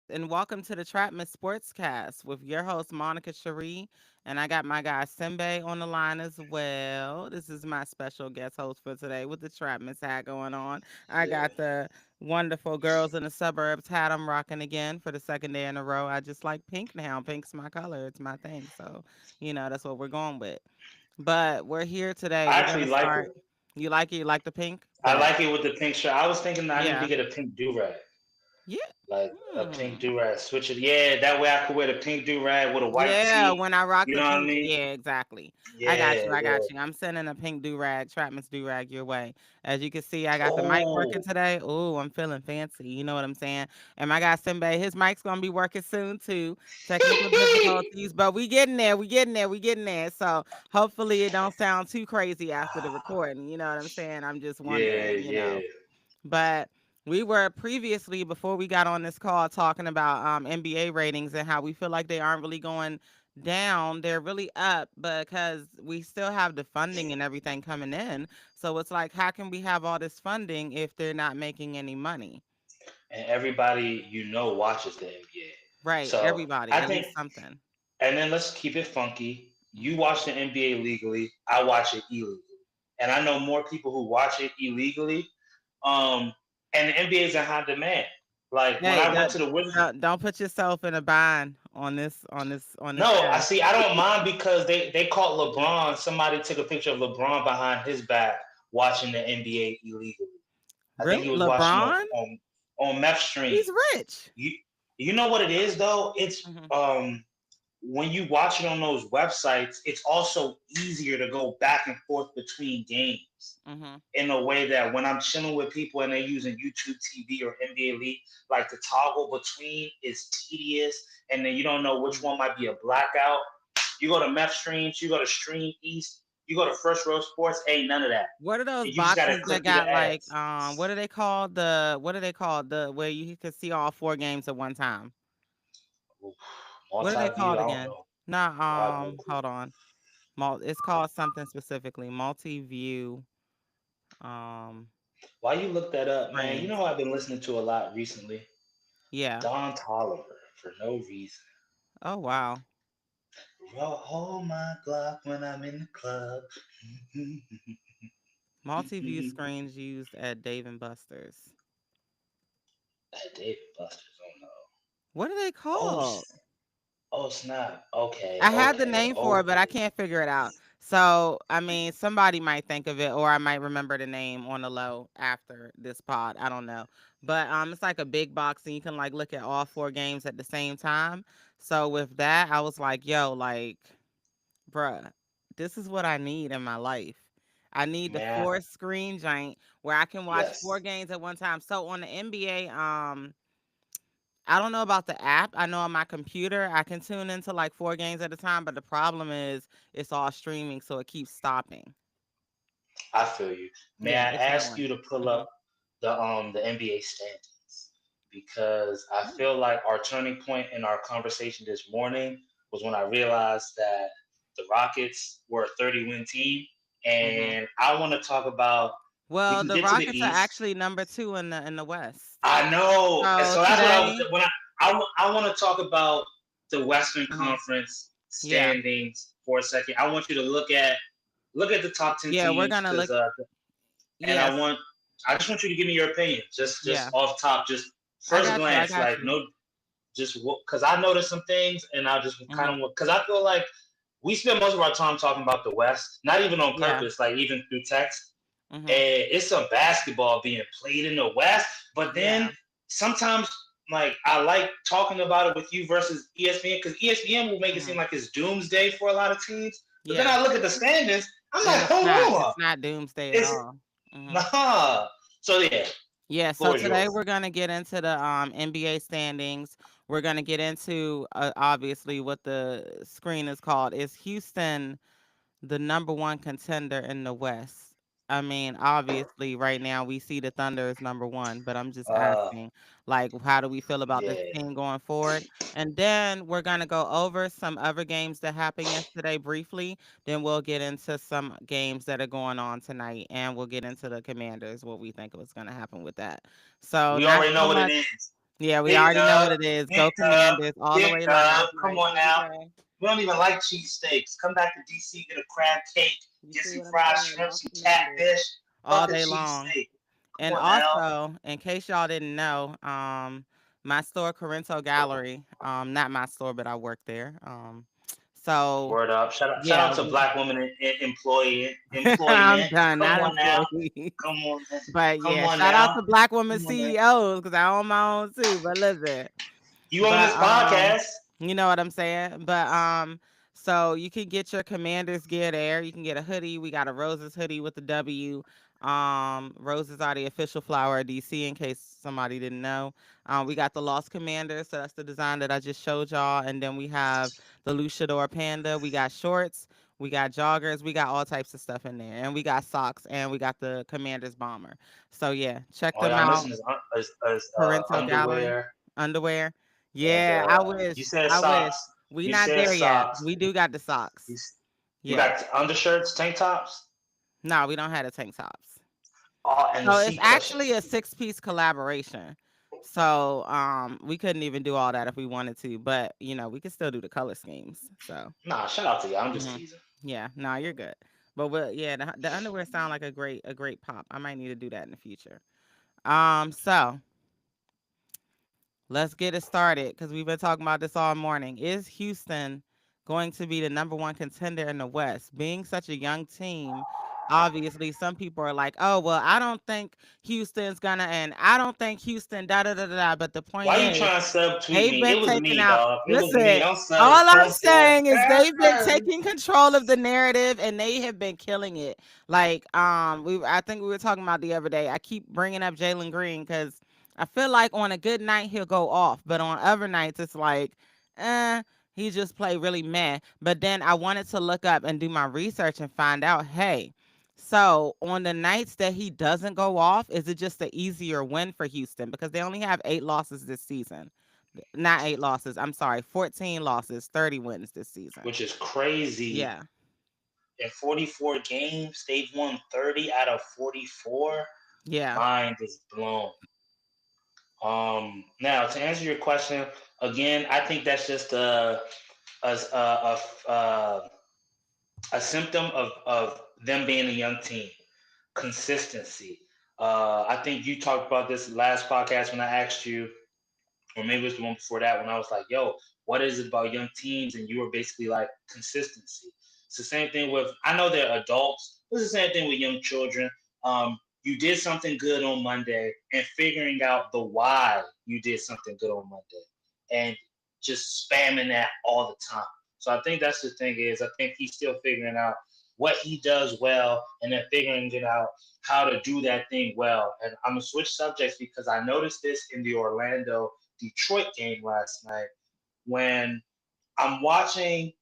and welcome to the Trapmiss Sportscast with your host Monica Sheri, and I got my guy Simbay on the line as well. This is my special guest host for today with the Trapmiss hat going on. I Yeah. got the wonderful girls in the suburbs hat I'm rocking again for the second day in a row. I just like pink now. Pink's my color. It's my thing. So, that's what we're going with. But we're here today. I We're actually gonna like start. it. You like it? You like the pink? I Bet. like it with the pink shirt. I was thinking I need to Yeah. get a pink do rag, Yeah. like a pink Hmm. do rag. Switch it. Yeah, that way I could wear the pink do rag with a white Yeah, tee. when I rock You the know what I pink, mean? yeah, exactly. I got Yeah, you. I yeah. got you. I'm sending a pink do rag, Trapman's do rag your way. As you can see, I got the mic working Oh, today. Ooh, I'm feeling fancy. You know what I'm saying? And my guy Simbe, his mic's gonna be working soon too. Technical difficulties, but we getting there. We getting there. We getting there. So hopefully it don't sound too crazy after the recording. You know what I'm saying? I'm just yeah, wondering. yeah. But we were previously, before we got on this call, talking about NBA ratings and how we feel like they aren't really going down. They're really up because we still have the funding and everything coming in. So it's like, how can we have all this funding if they're not making any money? And everybody watches the NBA. Right. So Everybody, I at think, least something. and then let's keep it funky. You Hmm. watch the NBA legally. I watch it illegally, and I know more people who watch it illegally. Um, and the NBA is in high demand. Like when Hey, I went to the Wizards. don't put yourself in a bind on this No, I cast. see. I don't mind because they caught LeBron. Somebody took a picture of LeBron behind his back watching the NBA illegally. I think Really, he was watching LeBron? on meth stream. He's rich. You you know what it is though? It's Hmm. when you watch it on those websites, it's also easier to go back and forth between games Hmm. in a way that when I'm chilling with people and they're using YouTube TV or NBA League, like the toggle between is tedious, and then you don't know which one might be a blackout. You go to Meth Streams, you go to Stream East, you go to First Row Sports, ain't none of that. What are those You just gotta boxes that click through the got like ads. what are they called? What are they called? The where you can see all four games at one time. What are they Multi-view, called I don't again? know. Not I have no clue. hold on. It's called something specifically. Multi-view um Why you look that up, man? You know screens. who I've been listening to a lot recently? Yeah. Don Tolliver, for no reason. Oh wow. Hold my Glock when I'm in the club. Multi-view screens used at Dave and Buster's. David Buster's. Oh no. What are they Oh, called? oh snap. Okay, I had the okay, name for it, but I okay. can't figure it out. So, I mean, somebody might think of it, or I might remember the name on the low after this pod. I don't know, but it's like a big box, and you can like look at all four games at the same time. So with that, I was like, "Yo, like, bruh, this is what I need in my life. I need the Man, four screen giant where I can watch four yes. games at one time." So on the NBA, I don't know about the app. I know on my computer I can tune into like four games at a time, but the problem is it's all streaming, so it keeps stopping. I feel you. May Yeah, I it's ask you annoying. to pull Hmm. up the NBA standings because I feel like our turning point in our conversation this morning was when I realized that the Rockets were a 30-win team, Hmm. and I want to talk about. We Well, can the get to the Rockets are East. actually number two in the West. I know, and So so that's what I was today, when I want to talk about the Western uh Conference yeah, standings for a second. I want you to look at the top 10 yeah, we're teams gonna because look. and Yes, I just want you to give me your opinion, just yeah, off top, just I first got you. I glance, got like you. no, just because I noticed some things, and I just Hmm. kind of because I feel like we spend most of our time talking about the West, not even on Yeah. purpose, like even through text. Hmm. And it's some basketball being played in the West, but then Yeah. sometimes like I like talking about it with you versus ESPN because ESPN will make it seem Hmm. like it's doomsday for a lot of teams. But then Yeah. I look at the standings, I'm like, And hold on, it's not doomsday at it's all. Hmm. nah. So yeah, Yeah, so floor is today yours. we're going to get into the NBA standings. We're going to get into obviously what the screen is called. Is Houston the number one contender in the West? I mean, obviously, right now we see the Thunder is number one, but I'm just Uh, asking, like, how do we feel about this yeah. team going forward? And then we're going to go over some other games that happened yesterday briefly. Then we'll get into some games that are going on tonight, and we'll get into the Commanders, what we think was going to happen with that. So, We not already know so what it much. is. Yeah, we Big already know Dub, what it is. Big Go Dub, Commanders all the Big way live. Dub. Come Like, on now. okay. We don't even like cheesesteaks. Come back to DC, get a crab cake, You get see some what I'm fried saying? shrimp, All some Commanders catfish. all Fuck a day long. cheesesteak. Come And on now. also, in case y'all didn't know, my store, Corinto Gallery, not my store, but I work there. So Word up. Shout yeah, out to Black women in I'm employment. done, Come not on now. employees. Come on. But Come yeah, on shout out now. to Black women Come on now. CEOs because I own my own too. But listen, You on but this podcast? you know what I'm saying? But so you can get your Commanders gear there. You can get a hoodie. We got a Roses hoodie with the W. Roses are the official flower of DC in case somebody didn't know. We got the Lost Commander, so that's the design that I just showed y'all. And then we have the Luchador Panda. We got shorts, we got joggers, we got all types of stuff in there. And we got socks and we got the Commander's bomber. So yeah, check Oh them yeah, I'm out. missing Parental Gallery underwear underwear. and Yeah, I wish. you said I wish. socks. We You not said there yet. socks. We do got the You, socks. s- you Yeah. got undershirts, tank tops. No, we don't have the tank tops. Oh, and the So it's seat actually a cushions. 6-piece collaboration. So we couldn't even do all that if we wanted to, but we could still do the color schemes. So Nah, shout out to you. I'm just hmm teasing. yeah, no, you're good. But yeah, the underwear sound like a great pop. I might need to do that in the future. So let's get it started because we've been talking about this all morning. Is Houston going to be the number one contender in the West? Being such a young team, obviously, some people are like, oh, well, I don't think Houston's going to, and I don't think Houston, da da da da da. But the point Why you is, trying to subtweet they've me? been It was taking me, out. dog. It was me. Listen, Don't all I'm don't do saying is they've been it. taking control of the narrative and they have been killing it. Like I think we were talking about the other day. I keep bringing up Jalen Green because I feel like on a good night he'll go off, but on other nights it's like, eh, he just play really meh. But then I wanted to look up and do my research and find out, hey, so on the nights that he doesn't go off, is it just an easier win for Houston because they only have 8 losses this season? Not 8 losses. I'm sorry, 14 losses, 30 wins this season. Which is crazy. Yeah, In 44 games, they've won 30 out of 44. yeah, Mind is blown. Now to answer your question again, I think that's just a, a, a, a symptom of them being a young team. Consistency. I think you talked about this last podcast when I asked you, or maybe it was the one before that when I was like, yo, what is it about young teams? And you were basically like consistency. It's the same thing with, I know they're adults, but it's the same thing with young children. You did something good on Monday and figuring out the why you did something good on Monday and just spamming that all the time. So I think that's the thing is I think he's still figuring out what he does well and then figuring it out how to do that thing well. And I'm gonna switch subjects because I noticed this in the Orlando Detroit game last night when I'm watching,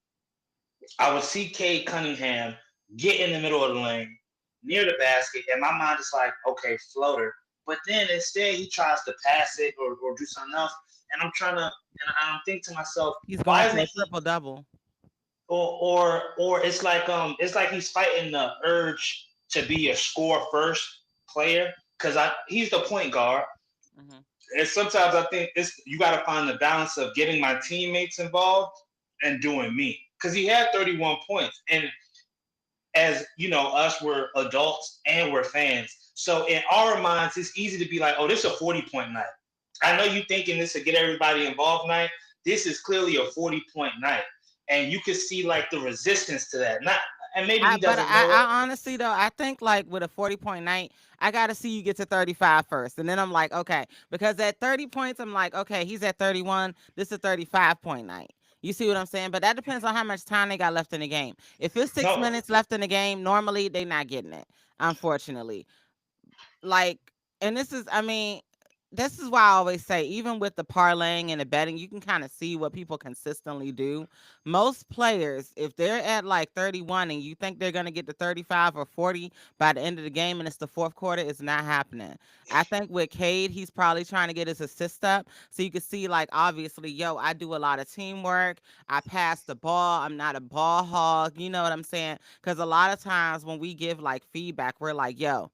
I would see Cade Cunningham get in the middle of the lane near the basket, and my mind is like, okay, floater. But then instead he tries to pass it or do something else, and I'm thinking to myself, he's going why for isn't a he? triple double. Or it's like he's fighting the urge to be a score first player because he's the point guard. Hmm. And sometimes I think it's you got to find the balance of getting my teammates involved and doing me because he had 31 points and as you know us we're adults and we're fans so in our minds it's easy to be like oh this is a 40-point night. I know you thinking this to get everybody involved night. This is clearly a 40-point night and you can see like the resistance to that not and maybe I he but doesn't I, know it. I honestly though I think like with a 40-point night, I gotta see you get to 35 first, and then I'm like okay because at 30 points I'm like okay he's at 31. This is a 35-point night. You see what I'm saying? But that depends on how much time they got left in the game. If it's six No, minutes left in the game, normally they not getting it. Unfortunately, like and this is why I always say even with the parlaying and the betting you can kind of see what people consistently do. Most players if they're at like 31 and you think they're going to get to 35 or 40 by the end of the game and it's the fourth quarter, it's not happening. I think with Cade he's probably trying to get his assist up so you can see like obviously yo I do a lot of teamwork, I pass the ball, I'm not a ball hog, you know what I'm saying? Because a lot of times when we give like feedback we're like yo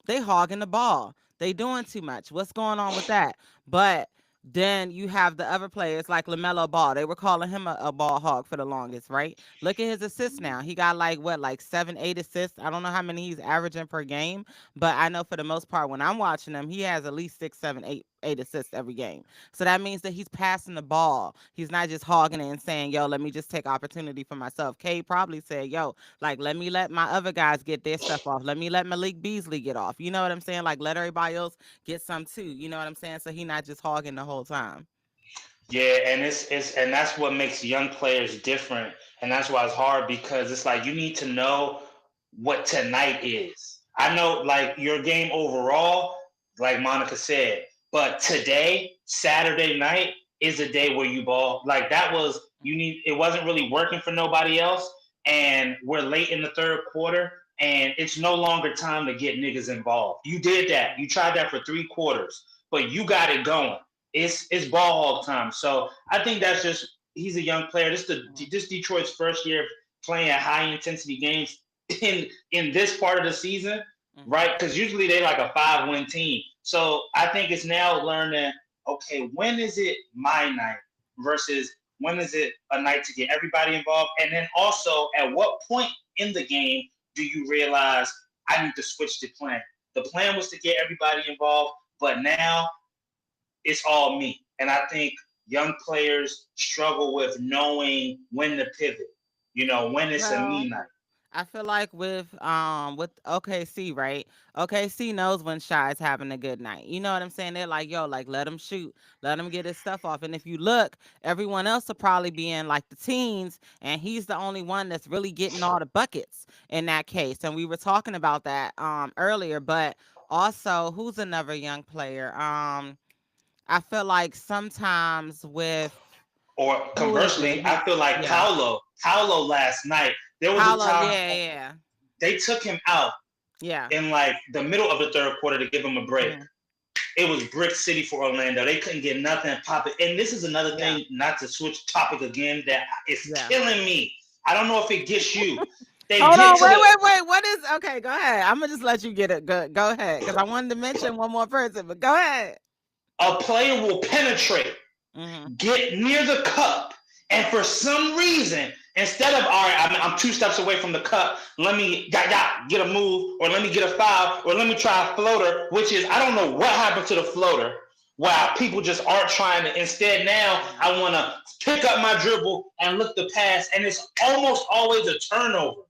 they hogging the ball. They doing too much. What's going on with that? But Then you have the other players like LaMelo Ball. They were calling him a ball hog for the longest, right? Look at his assists now. He got like what, like 7, 8 assists. I don't know how many he's averaging per game, but I know for the most part when I'm watching him, he has at least 6, 7, 8 assists every game. So that means that he's passing the ball. He's not just hogging it and saying, "Yo, let me just take opportunity for myself." K probably said, "Yo, like let my other guys get their stuff off. Let me let Malik Beasley get off." You know what I'm saying? Like let everybody else get some too. You know what I'm saying? So he not just hogging the whole time. Yeah, and it's and that's what makes young players different, and that's why it's hard because it's like you need to know what tonight is. I know like your game overall, like Monica said, but today, Saturday night, is a day where you ball. Like that was you need. It wasn't really working for nobody else, and we're late in the third quarter, and it's no longer time to get niggas involved. You did that. You tried that for 3 quarters, but you got it going. It's ball hog time. So I think that's just he's a young player. This Detroit's first year playing high intensity games in this part of the season, Mm-hmm. right? Because usually they like a 5-win team. So I think it's now learning. Okay, when is it my night versus when is it a night to get everybody involved, and then also at what point in the game do you realize I need to switch the plan? The plan was to get everybody involved, but now it's all me. And I think young players struggle with knowing when to pivot, when it's a me Well, night. I feel like with OKC, right? OKC knows when Shy's having a good night. You know what I'm saying? They're like, yo, like let him shoot, let him get his stuff off. And if you look, everyone else will probably be in like the teens, and he's the only one that's really getting all the buckets in that case. And we were talking about that earlier, but also who's another young player? I feel like sometimes with Or who is it? conversely, I feel like Yeah. Paolo last night, there was a Paolo, time yeah, yeah. they took him out Yeah. in like the middle of the third quarter to give him a break. Mhm. It was brick city for Orlando. They couldn't get nothing popping. And this is another Yeah. thing, not to switch topic again, that is Yeah. killing me. I don't know if it gets you. They Hold get on, to wait, the wait, wait. What is okay? Go ahead. I'm gonna just let you get it. Go ahead, because I wanted to mention one more person, but go ahead. a player will penetrate, Hmm. get near the cup, and for some reason, instead of all right, I'm 2 steps away from the cup, let me get a move, or let me get a foul, or let me try a floater, which is I don't know what happened to the floater. Wow, people just aren't trying to. Instead, now I want to pick up my dribble and look the pass, and it's almost always a turnover.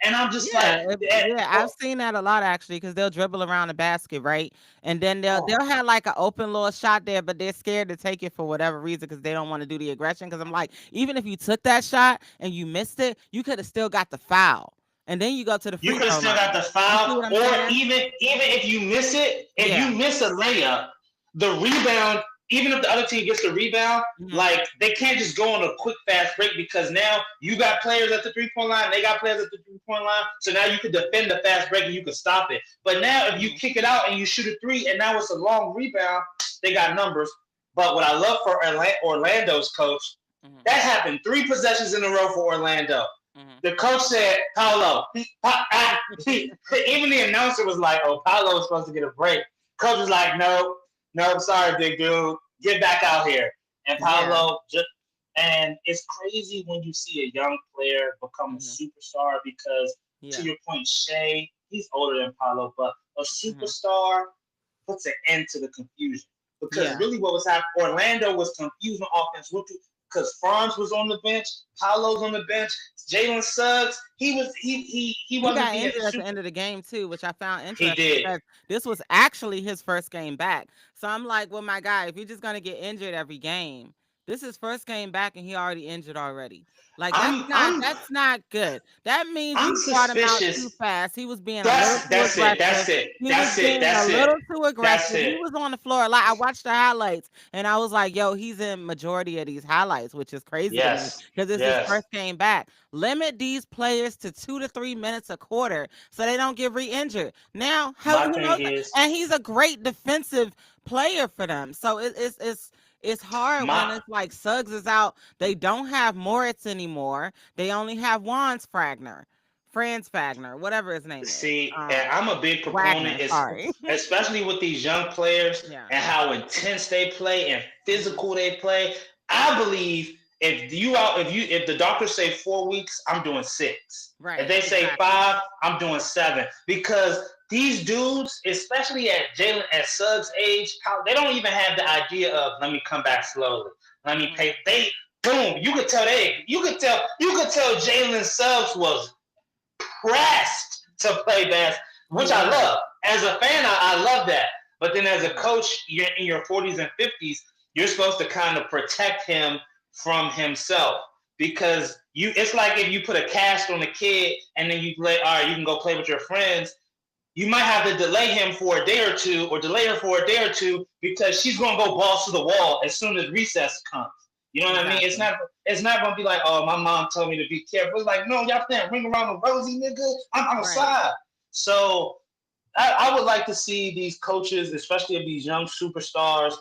And I'm just like, Yeah, I've oh, seen that a lot actually, because they'll dribble around the basket, right? And then oh, they'll have like an open little shot there, but they're scared to take it for whatever reason because they don't want to do the aggression. Because I'm like, even if you took that shot and you missed it, you could have still got the foul, and then you go to the you free could have throw still got line. the You foul, see what I'm or saying? even if you miss it, if you Yeah. miss a layup, the rebound, even if the other team gets the rebound, Hmm. like they can't just go on a quick fast break because now you got players at the 3 point line, they got players at the 3 point line, so now you can defend the fast break and you can stop it. But now if you Hmm. kick it out and you shoot a three and now it's a long rebound, they got numbers. But what I love for Orlando's coach, Hmm. that happened 3 possessions in a row for Orlando. Hmm. The coach said, Paolo, even the announcer was like, oh, Paolo was supposed to get a break. Coach was like, no, no, sorry, big dude. Get back out here. And Yeah. Paolo just, and it's crazy when you see a young player become a Hmm. superstar because, to Yeah. your point, Shea, he's older than Paolo, but a Hmm. superstar puts an end to the confusion. Because Yeah. really what was happening, Orlando was confused on offense because Franz was on the bench, Paolo's on the bench, Jalen Suggs, he He wasn't got being injured at the super. end of the game too, which I found He interesting did. because this was actually his first game back. So I'm like, well, my guy, if you're just gonna get injured every game, this is first game back and he already injured already. Like that's I'm not I'm that's not good. That means I'm you brought him out too suspicious. fast. He was being a little That's too that's it. aggressive. That's it. He was That's it. being a That's it. little too That's aggressive. He it. was on the floor. Like I watched the highlights and I was like, yo, he's in majority of these highlights, which is crazy to me Yes. because it's his Yes. first game back. Limit these players to 2 to 3 minutes a quarter so they don't get re-injured. Now, My who thing knows? is And he's a great defensive player for them. So it's hard my when it's like Suggs is out. They don't have Moritz anymore. They only have Wands Fragner Franz Wagner, whatever his name is. See, and I'm a big proponent, Wagner, sorry. especially with these young players Yeah. and how intense they play and Hmm. physical they play. I believe if the doctors say 4 weeks, I'm doing 6. If Right. they say Exactly. 5, I'm doing 7 because these dudes, especially at Suggs' age, they don't even have the idea of let me come back slowly. Let me Hmm. pay. They boom. You could tell Jalen Suggs was pressed to play basketball, He which I was. love. As a fan, I love that. But then as a Right. coach, you're in your 40s and 50s, you're supposed to kind of protect him from himself. Because it's like if you put a cast on a kid and then you play, all right, you can go play with your friends. You might have to delay him for a day or two, or delay her for a day or two, because she's gonna go balls to the wall as soon as recess comes. You know what I mean? It's Exactly. not it's not gonna be like, oh, my mom told me to be careful. It's like, no, y'all playing ring around the rosy, nigga. I'm Right. outside. So I would like to see these coaches, especially of these young superstars,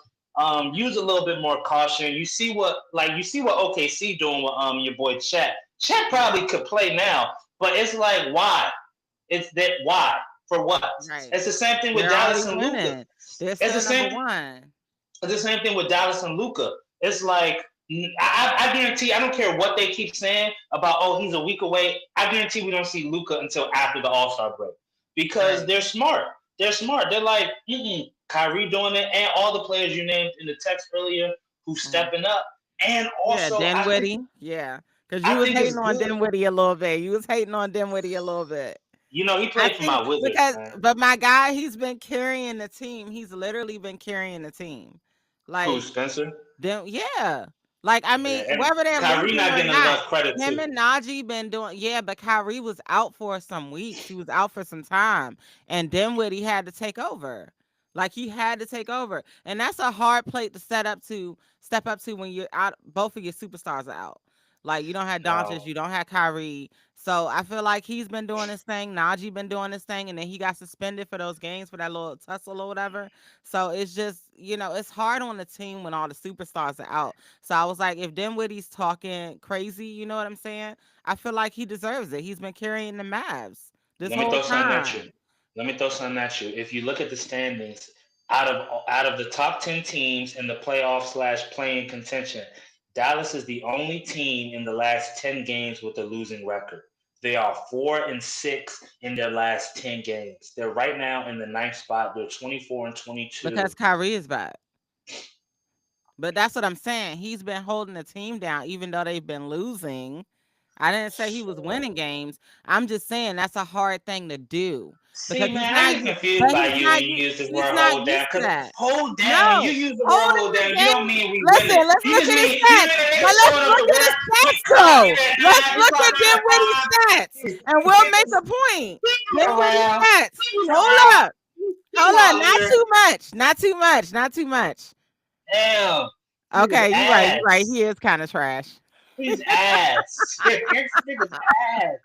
use a little bit more caution. You see what OKC doing with your boy Chet. Chet Yeah. probably could play now, but it's like, why? It's that why? For what? Right. It's the same thing with They're already Dallas and Luca. winning. They're It's the still number same. one. It's the same thing with Dallas and Luca. It's like I guarantee. I don't care what they keep saying about. Oh, he's a week away. I guarantee we don't see Luca until after the All Star break because Right. they're smart. They're smart. They're like Kyrie doing it, and all the players you named in the text earlier who Mm. stepping up. And Yeah, also, I think Dinwiddie. Yeah. Because you I was think hating it's on good. Dinwiddie a little bit. You was hating on Dinwiddie a little bit. He I played for my think Wizards, because, man. but my guy, he's been carrying the team. He's literally been carrying the team. Who, Like, Spencer? then yeah. Like, I Yeah, mean, and whether they're Kyrie losing not or getting not, enough credit him too. and Najee been doing, yeah, but Kyrie was out for some weeks. He was out for some time. And Dinwiddie had to take over. Like, he had to take over. And that's a hard plate to step up to when you're out, both of your superstars are out. Like, you don't have Doncic, No, you don't have Kyrie. So I feel like he's been doing his thing. Najee been doing his thing, and then he got suspended for those games for that little tussle or whatever. So it's just, it's hard on the team when all the superstars are out. So I was like, if Dinwiddie's talking crazy, you know what I'm saying? I feel like he deserves it. He's been carrying the Mavs this let me whole throw something at you. time. Let me throw something at you. If you look at the standings, out of the top 10 teams in the playoff slash playing contention, Dallas is the only team in the last 10 games with a losing record. They are 4-6 in their last 10 games. They're right now in the ninth spot. They're 24-22. Because Kyrie is back. But that's what I'm saying. He's been holding the team down, even though they've been losing. I didn't say he was winning So, games. I'm just saying that's a hard thing to do because see, man, I get confused by you when you use the he's word not hold down. used to Because that. hold down, when you No, use the word holding hold the down, you don't game. mean we Listen, winning. let's You look just at his mean you stats. mean a But nigga let's showing up look to at his work. We stats clock in though. at Let's 9, we look clock at out Dinwiddie's at 5. stats, and we'll make a point. We move Dinwiddie's around. stats. We move Hold around. up. We Hold up. Not warrior. too much. Not too much. Not too much. Damn. Nigga's Okay, you right. You right. ass. He is kind of trash. He's ass. Nigga's ass.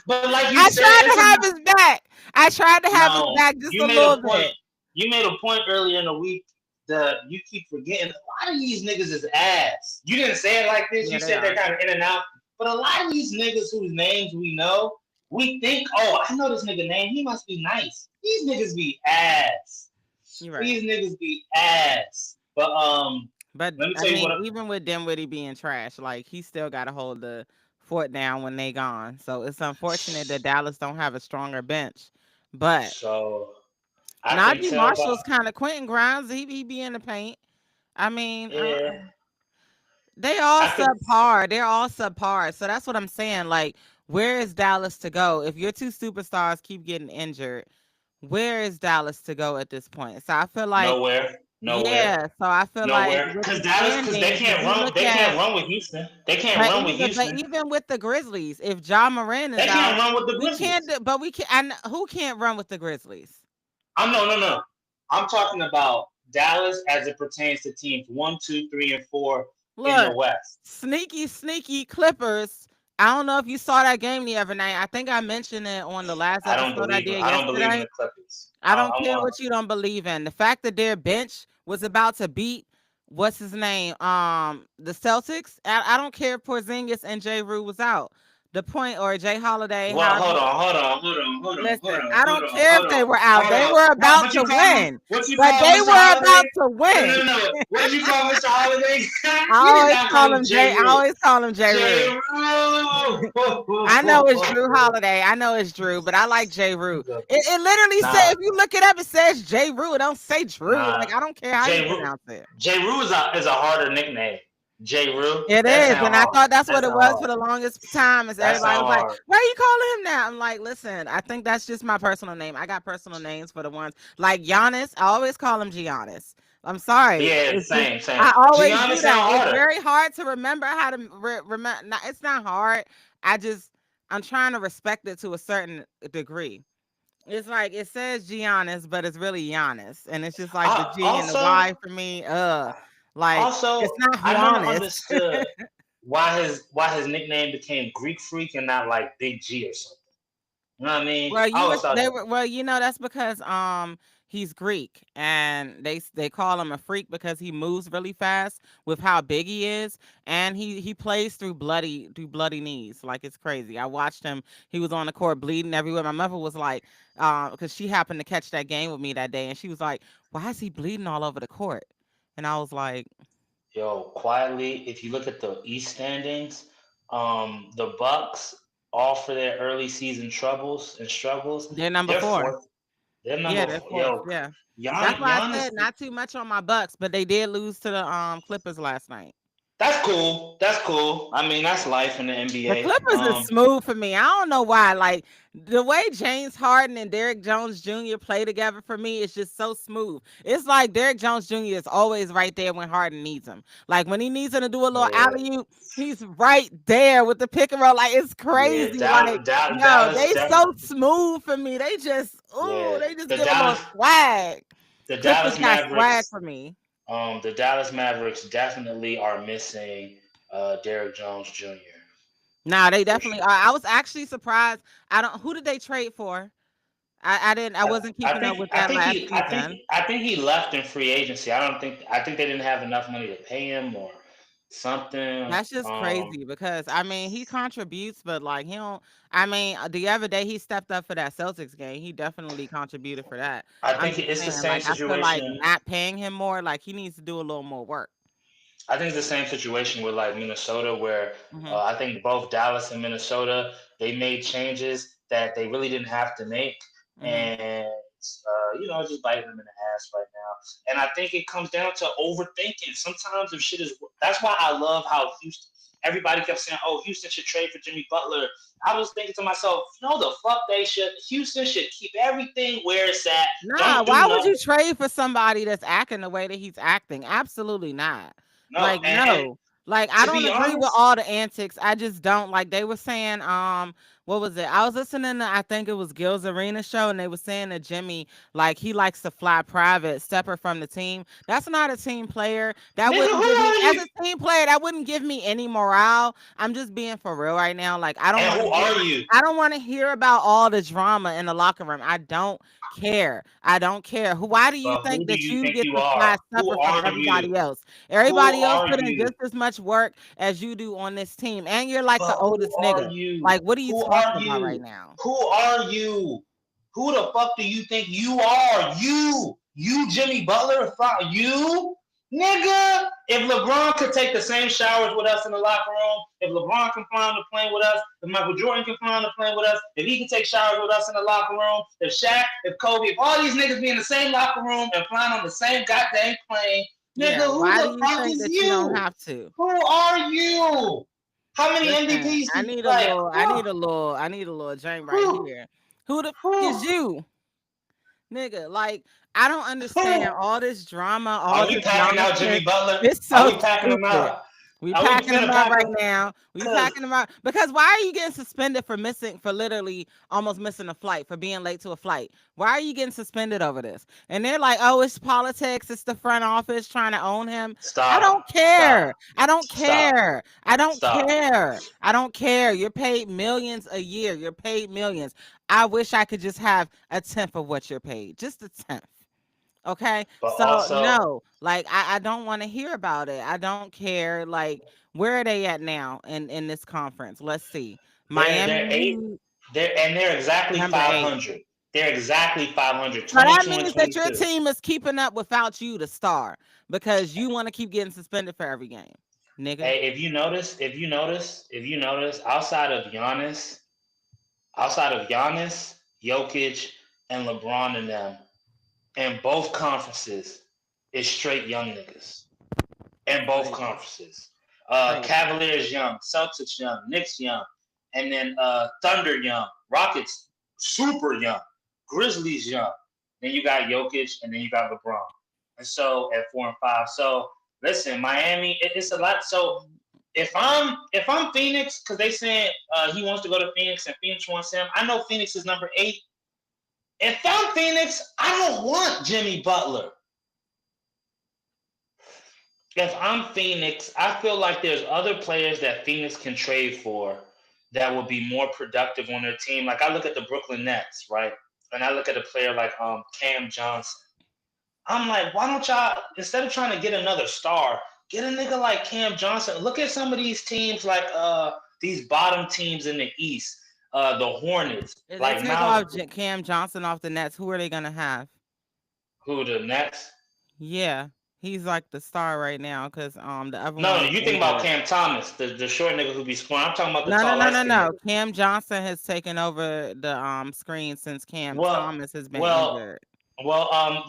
But like you I said, tried it's to a have his back. I tried to have his no. back just You a made a little point. bit. You made a point earlier in the week that you keep forgetting. A lot of these niggas is ass. You didn't say it like this. Yeah, You they said they're are. kind of in and out. But a lot of these niggas whose names we know, we think, oh, I know this nigga name. He must be nice. These niggas be ass. You're right. These niggas be ass. But But let me I tell you mean, what. even with Dinwiddie being trash, like he still got to hold the fort down when they gone. So it's unfortunate that Dallas don't have a stronger bench. But So I can Najee tell by Marshall's kind of Quentin Grimes. He be in the paint. I mean, yeah. they all I could subpar. They're all subpar. So that's what I'm saying. Like, where is Dallas to go if your two superstars keep getting injured? Where is Dallas to go at this point? So I feel like, nowhere, nowhere, yeah. So I feel like nowhere. with Cause the Dallas, cause they standings, if can't you run. look They can't at, run with Houston. They can't run with but Houston. even with the Grizzlies, if Ja Moran They is can't out, run with the we can't. Grizzlies. But we can. And who can't run with the Grizzlies? I'm no, no, no. I'm talking about Dallas as it pertains to teams 1, 2, 3, and 4 in the Look, West. sneaky Clippers. I don't know if you saw that game the other night. I think I mentioned it on the last I don't episode I believe. did I don't believe in yesterday. the Clippers. I I, don't I'm care on. what you don't believe in. The fact that their bench was about to beat what's his name, the Celtics. I don't care if Porzingis and J. Rue was out. the point, or Jay Holiday, Well, however hold you on, hold on, hold on, hold on, hold listen. on, I hold don't on, care hold if on, they were out. hold They on. were about What to you call him? win, What you but call they Mr. were Holiday? about to No, win. no, no. What did you call Mr. Holiday? I You did always not call call him him Jay. J. I Rue. always call him J. J. Rue. Rue. I know it's Drew Holiday. I know it's Drew, but I like J. Rue. It literally said, Nah, if you look it up, it says J. Rue. It don't say Drew. nah. Like, I don't care how you J. Rue. pronounce it. J. Rue is a harder nickname. J. Rue. It That is, sound and I hard. thought that's That what it sound was for hard. the longest time. Is That everybody was sound like, hard. "Why are you calling him that?" I'm like, "Listen, I think that's just my personal name. I got personal names for the ones like Giannis. I always call him Giannis. I'm sorry, Yeah, it's just same, same. I always Giannis do sound that. It's harder. very hard to remember how to remember. It's not hard. I just I'm trying to respect it to a certain degree. It's like it says Giannis, but it's really Giannis, and it's just like the I G and the also Y for me. Like it's Also, not I never Juanis. understood why his nickname became Greek Freak and not like Big G or something. You know what I mean? Well, I you always would thought they that. were well, that's because he's Greek, and they call him a freak because he moves really fast with how big he is, and he plays through bloody knees. Like, it's crazy. I watched him. He was on the court bleeding everywhere. My mother was like, because she happened to catch that game with me that day, and she was like, "Why is he bleeding all over the court?" And I was like, Yo, quietly, if you look at the East standings, the Bucks, all for their early season troubles and struggles, "They're number they're 4." fourth. They're Yeah, number they're four. fourth. Yo, Yeah. That's why I Giannis, said not too much on my Bucks, but they did lose to the Clippers last night. that's cool. That's cool. I mean, that's life in the The NBA. Clippers is smooth for me. I don't know why. Like, the way James Harden and Derrick Jones Jr. play together for me is just so smooth. It's like Derrick Jones Jr. is always right there when Harden needs him. Like, when he needs him to do a little Yeah, alley oop, he's right there with the pick and roll. Like, it's yeah. crazy. Like, yo, Dallas, they so smooth for me. yeah. They just The give a little Dallas, swag. the Clippers Dallas got swag Mavericks for me. The Dallas Mavericks definitely are missing Derrick Jones Jr. Nah, they for definitely sure. are. I was actually surprised. I don't. Who did they trade for? I didn't. I I, wasn't I keeping up think with I that think last he I think season. I think he left in free agency. I think they didn't have enough money to pay him or something. That's just crazy because I mean he contributes, but like he don't. I mean the other day he stepped up for that Celtics game. He definitely contributed for that. I I'm think just it's the saying, same like I feel like situation. not paying him more, like he needs to do a little more work. I think it's the same situation with like Minnesota, where Hmm. I think both Dallas and Minnesota they made changes that they really didn't have to make, Hmm. and just biting them in the ass right now. And I think it comes down to overthinking. Sometimes if shit is, that's why I love how Houston. Everybody kept saying, "Oh, Houston should trade for Jimmy Butler." I was thinking to myself, "No, the fuck they should. Houston should keep everything where it's at. Nah, Don't do why would nothing." you trade for somebody that's acting the way that he's acting? Absolutely not. No, Like, and no. Like, I to don't be agree with honest, all the antics. I just don't. Like, they were saying, what was it? I was listening to, I think it was Gil's Arena show, and they were saying that Jimmy, like, he likes to fly private, separate from the team. That's not a team player. That nigga, wouldn't who give me, are as you? a team player, that wouldn't give me any morale. I'm just being for real right now. Like, I don't And want who to hear are about, you? I don't want to hear about all the drama in the locker room. I don't care. I don't care. Why do you But who think do that you you think get you to are? fly Who separate from are you? everybody else? Who Everybody else are put in you? just as much work as you do on this team, and you're like But the who oldest are nigga. you? Like, what are you Who talking are about right you? now? Who are you? Who the fuck do you think you are? You Jimmy Butler? You? Nigga, if LeBron could take the same showers with us in the locker room, if LeBron can fly on the plane with us, if Michael Jordan can fly on the plane with us, if he can take showers with us in the locker room, if Shaq, if Kobe, if all these niggas be in the same locker room and flying on the same goddamn plane, nigga, Yeah. who Why do the you fuck think is that you don't you? have to? Who are you? How many Listen, MVPs do I you need a like? little, I need a little, I need a little Jane right Who? here. Who the fuck is Who? you? Nigga, like, I don't understand Who? all this drama, all Are we this packing out nonsense. Jimmy Butler? It's Are so we packing him stupid. out? We Are we packing them finna up pack right him? now. We Cause packing them up because why are you getting suspended for literally almost missing a flight, for being late to a flight? Why are you getting suspended over this? And they're like, "Oh, it's politics. It's the front office trying to own him." I stop, don't stop, care. I don't stop, care. I don't stop. care. I don't care. You're paid millions a year. You're paid millions. I wish I could just have a tenth of what you're paid. Just a tenth. Okay. But So also, no, like I don't want to hear about it. I don't care. Like, where are they at now in this conference? Let's see. They're eight. Miami They're exactly number 8. 500. They're exactly 500. So that 22 and means that your 22. team is keeping up without you, the star, because you want to keep getting suspended for every game, nigga. Hey, if you notice, outside of Giannis, Jokic, and LeBron and them, in both conferences, it's straight young niggas. In both Crazy, conferences. crazy. Cavaliers young, Celtics young, Knicks young, and then Thunder young, Rockets super young, Grizzlies young. Then you got Jokic, and then you got LeBron. And so at 4 and 5. So listen, Miami, it's a lot. So if I'm Phoenix, because they saying he wants to go to Phoenix and Phoenix wants him. I know Phoenix is number 8. If I'm Phoenix, I don't want Jimmy Butler. If I'm Phoenix, I feel like there's other players that Phoenix can trade for that would be more productive on their team. Like I look at the Brooklyn Nets, right? And I look at a player like Cam Johnson. I'm like, why don't y'all, instead of trying to get another star, get a nigga like Cam Johnson. Look at some of these teams like these bottom teams in the East, the Hornets, If they like take off Miles. Cam Johnson off the Nets, who are they gonna have? Who, the Nets? Yeah, he's like the star right now because the other No, one no, is you think about injured. Cam Thomas, the short nigga who be scoring. I'm talking about the No, no, tall, no, light no, skinned no. nigga. Cam Johnson has taken over the screen since Cam Well, Thomas has been well, injured.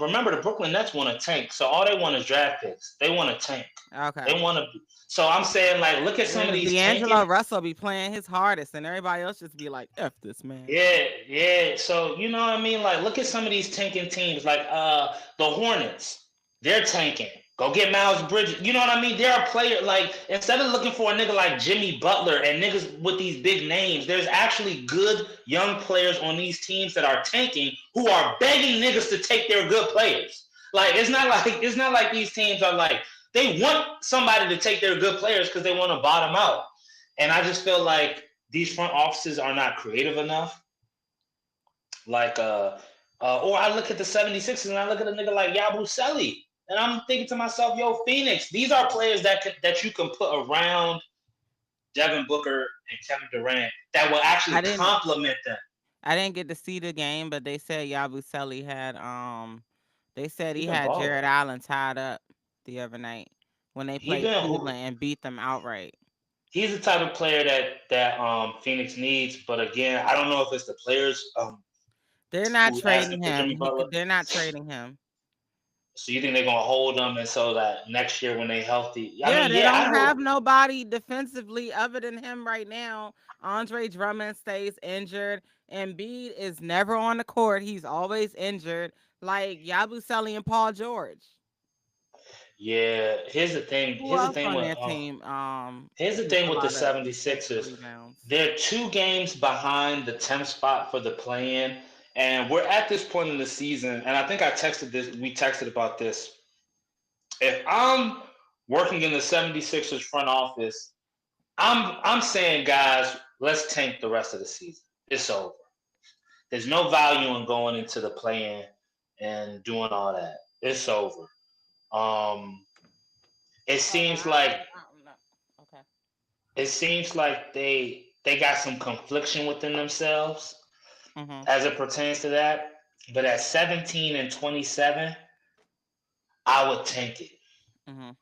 remember the Brooklyn Nets want a tank, so all they want is draft picks. They want a tank. Okay. They want to. So I'm saying, like, look at some of Niggas these D'Angelo tanking. Russell be playing his hardest, and everybody else just be like, "F this man." Yeah, yeah. So you know what I mean? Like, look at some of these tanking teams, like the Hornets. They're tanking. Go get Miles Bridges. You know what I mean? There are players like instead of looking for a nigga like Jimmy Butler and niggas with these big names, there's actually good young players on these teams that are tanking who are begging niggas to take their good players. Like it's not like these teams are like they want somebody to take their good players because they want to bottom out. And I just feel like these front offices are not creative enough. Like, or I look at the 76ers and I look at a nigga like Yabusele, and I'm thinking to myself, yo, Phoenix, these are players that you can put around Devin Booker and Kevin Durant that will actually I didn't, complement them. I didn't get to see the game, but they said Yabusele had they said He he been had balling. Jared Allen tied up the other night when they He played been Cleveland and beat them outright. he's the type of player that Phoenix needs. But again, I don't know if it's the players They're not who asking trading for him. Jimmy Butler. They're not trading him. So you think they're gonna hold him and so that next year when they healthy? I Yeah, mean, they yeah, I don't hope. have nobody defensively other than him right now. Andre Drummond stays injured. Embiid is never on the court. He's always injured. Like Yabusele and Paul George. Yeah, here's the thing. Who Here's the else thing on with their team here's the gets thing a with the lot of defensive 76ers. rebounds? They're 2 games behind the 10th spot for the play-in, and we're at this point in the season. And I think I texted this. We texted about this. If I'm working in the 76ers front office, I'm saying, guys, let's tank the rest of the season. It's over. There's no value in going into the play-in and doing all that. It's over. Um, it Oh, seems like I don't know. Okay. they got some confliction within themselves Mhm. as it pertains to that. But at 17 and 27, I would tank it. Mhm.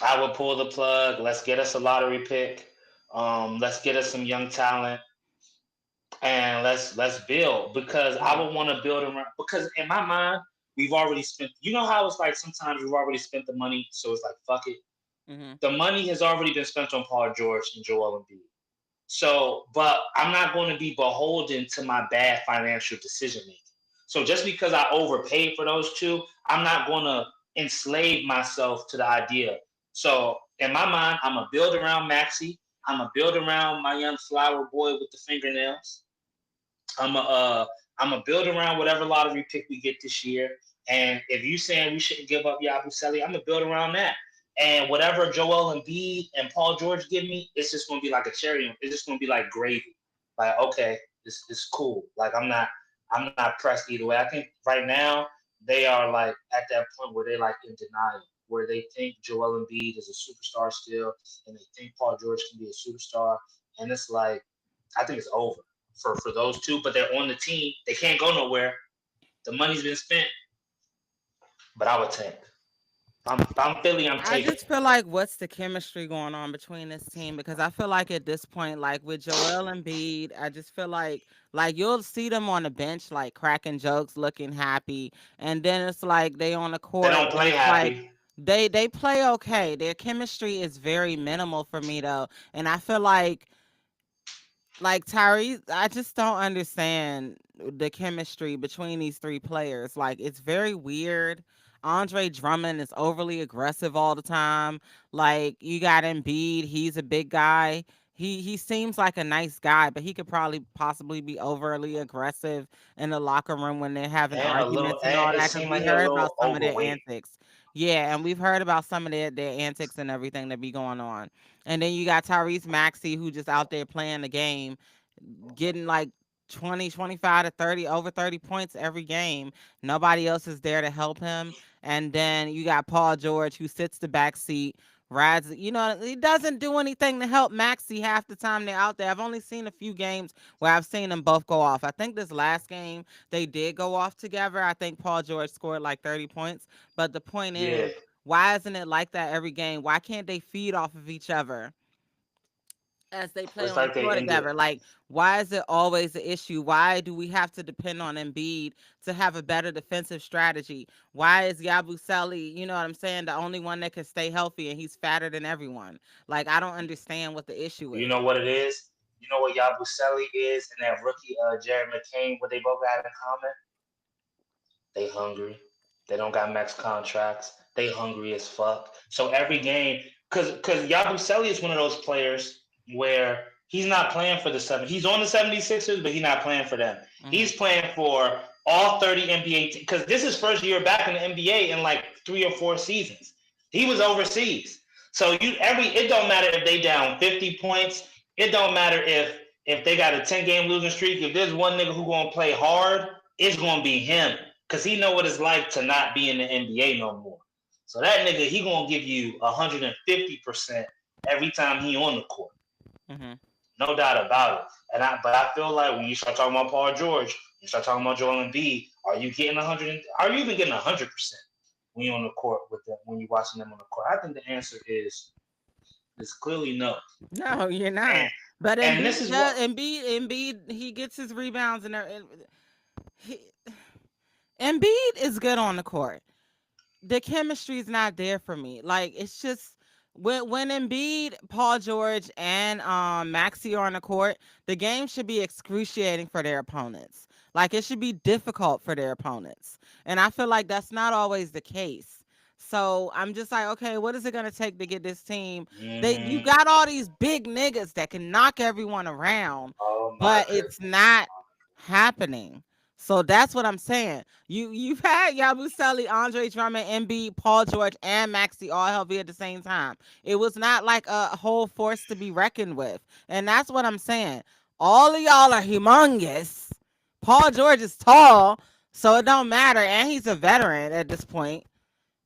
I would pull the plug. Let's get us a lottery pick. Let's get us some young talent, and let's build because I Yeah. would want to build around. Because in my mind, we've already spent. You know how it's like sometimes you've already spent the money, so it's like fuck it. Mhm. The money has already been spent on Paul George and Joel Embiid. So, but I'm not going to be beholden to my bad financial decision making. So just because I overpaid for those two, I'm not going to enslave myself to the idea. So in my mind, I'm gonna build around Maxi. I'm gonna build around my young flower boy with the fingernails. I'm a I'm gonna build around whatever lottery pick we get this year. And if you saying we shouldn't give up Yabusele, I'm gonna build around that. And whatever Joel Embiid and Paul George give me, it's just gonna be like a cherry. It's just gonna be like gravy. Like okay, it's cool. Like I'm not pressed either way. I think right now they are like at that point where they're like in denial, where they think Joel Embiid is a superstar still, and they think Paul George can be a superstar, and it's like I think it's over for those two. But they're on the team. They can't go nowhere. The money's been spent. But I would tank. I'm Philly. I'm I taking. just feel like what's the chemistry going on between this team? Because I feel like at this point, like with Joel Embiid, I just feel like you'll see them on the bench like cracking jokes, looking happy, and then it's like they on the They court don't and play it's like happy. they play okay. Their chemistry is very minimal for me though, and I feel like Tyrese, I just don't understand the chemistry between these three players. Like it's very weird. Andre Drummond is overly aggressive all the time. Like you got Embiid, he's a big guy. He seems like a nice guy, but he could probably possibly be overly aggressive in the locker room when they're having And a little. arguments and And all it that. Because seemed we like he a heard about little some of their overweight. antics. Yeah, and we've heard about some of their antics and everything that be going on. And then you got Tyrese Maxey who just out there playing the game, getting like 20, 25 to 30, over 30 points every game. Nobody else is there to help him. And then you got Paul George who sits the back seat, rides, he doesn't do anything to help Maxi half the time they're out there. I've only seen a few games where I've seen them both go off. I think this last game they did go off together. I think Paul George scored like 30 points. But the point Yeah. is, why isn't it like that every game? Why can't they feed off of each other as they play It's on the like they floor ended. together? Like, why is it always an issue? Why do we have to depend on Embiid to have a better defensive strategy? Why is Yabusele, you know what I'm saying, the only one that can stay healthy and he's fatter than everyone? Like, I don't understand what the issue You is. know what it is? You know what Yabusele is and that rookie Jared McCain, what they both have in common? They hungry. They don't got max contracts. They hungry as fuck. So every game, cause Yabusele is one of those players where he's not playing for the seven. He's on the 76ers, but he's not playing for them. Hmm. He's playing for all 30 NBA because this is first year back in the NBA in like 3 or 4 seasons. He was overseas. So it don't matter if they down 50 points. It don't matter if they got a 10-game losing streak. If there's one nigga who gonna play hard, it's gonna be him because he know what it's like to not be in the NBA no more. So that nigga, he gonna give you 150% every time he on the court, Hmm. no doubt about it. But I feel like when you start talking about Paul George, you start talking about Joel Embiid, are you getting 100? Are you even getting 100% when you're on the court with them? When you're watching them on the court, I think the answer is clearly no. No, you're And not. But and this Embiid is what does. Embiid, he gets his rebounds he, Embiid is good on the court. The chemistry is not there for me. Like it's just when Embiid, Paul George, and Maxi are on the court, the game should be excruciating for their opponents. Like it should be difficult for their opponents, and I feel like that's not always the case. So I'm just like, okay, what is it gonna take to get this team? You mm, got all these big niggas that can knock everyone around, oh my but it's goodness. not happening. So that's what I'm saying. You've had Yabusele, Andre Drummond, Embiid, Paul George, and Maxi all healthy at the same time. It was not like a whole force to be reckoned with, and that's what I'm saying. All of y'all are humongous. Paul George is tall, so it don't matter, and he's a veteran at this point.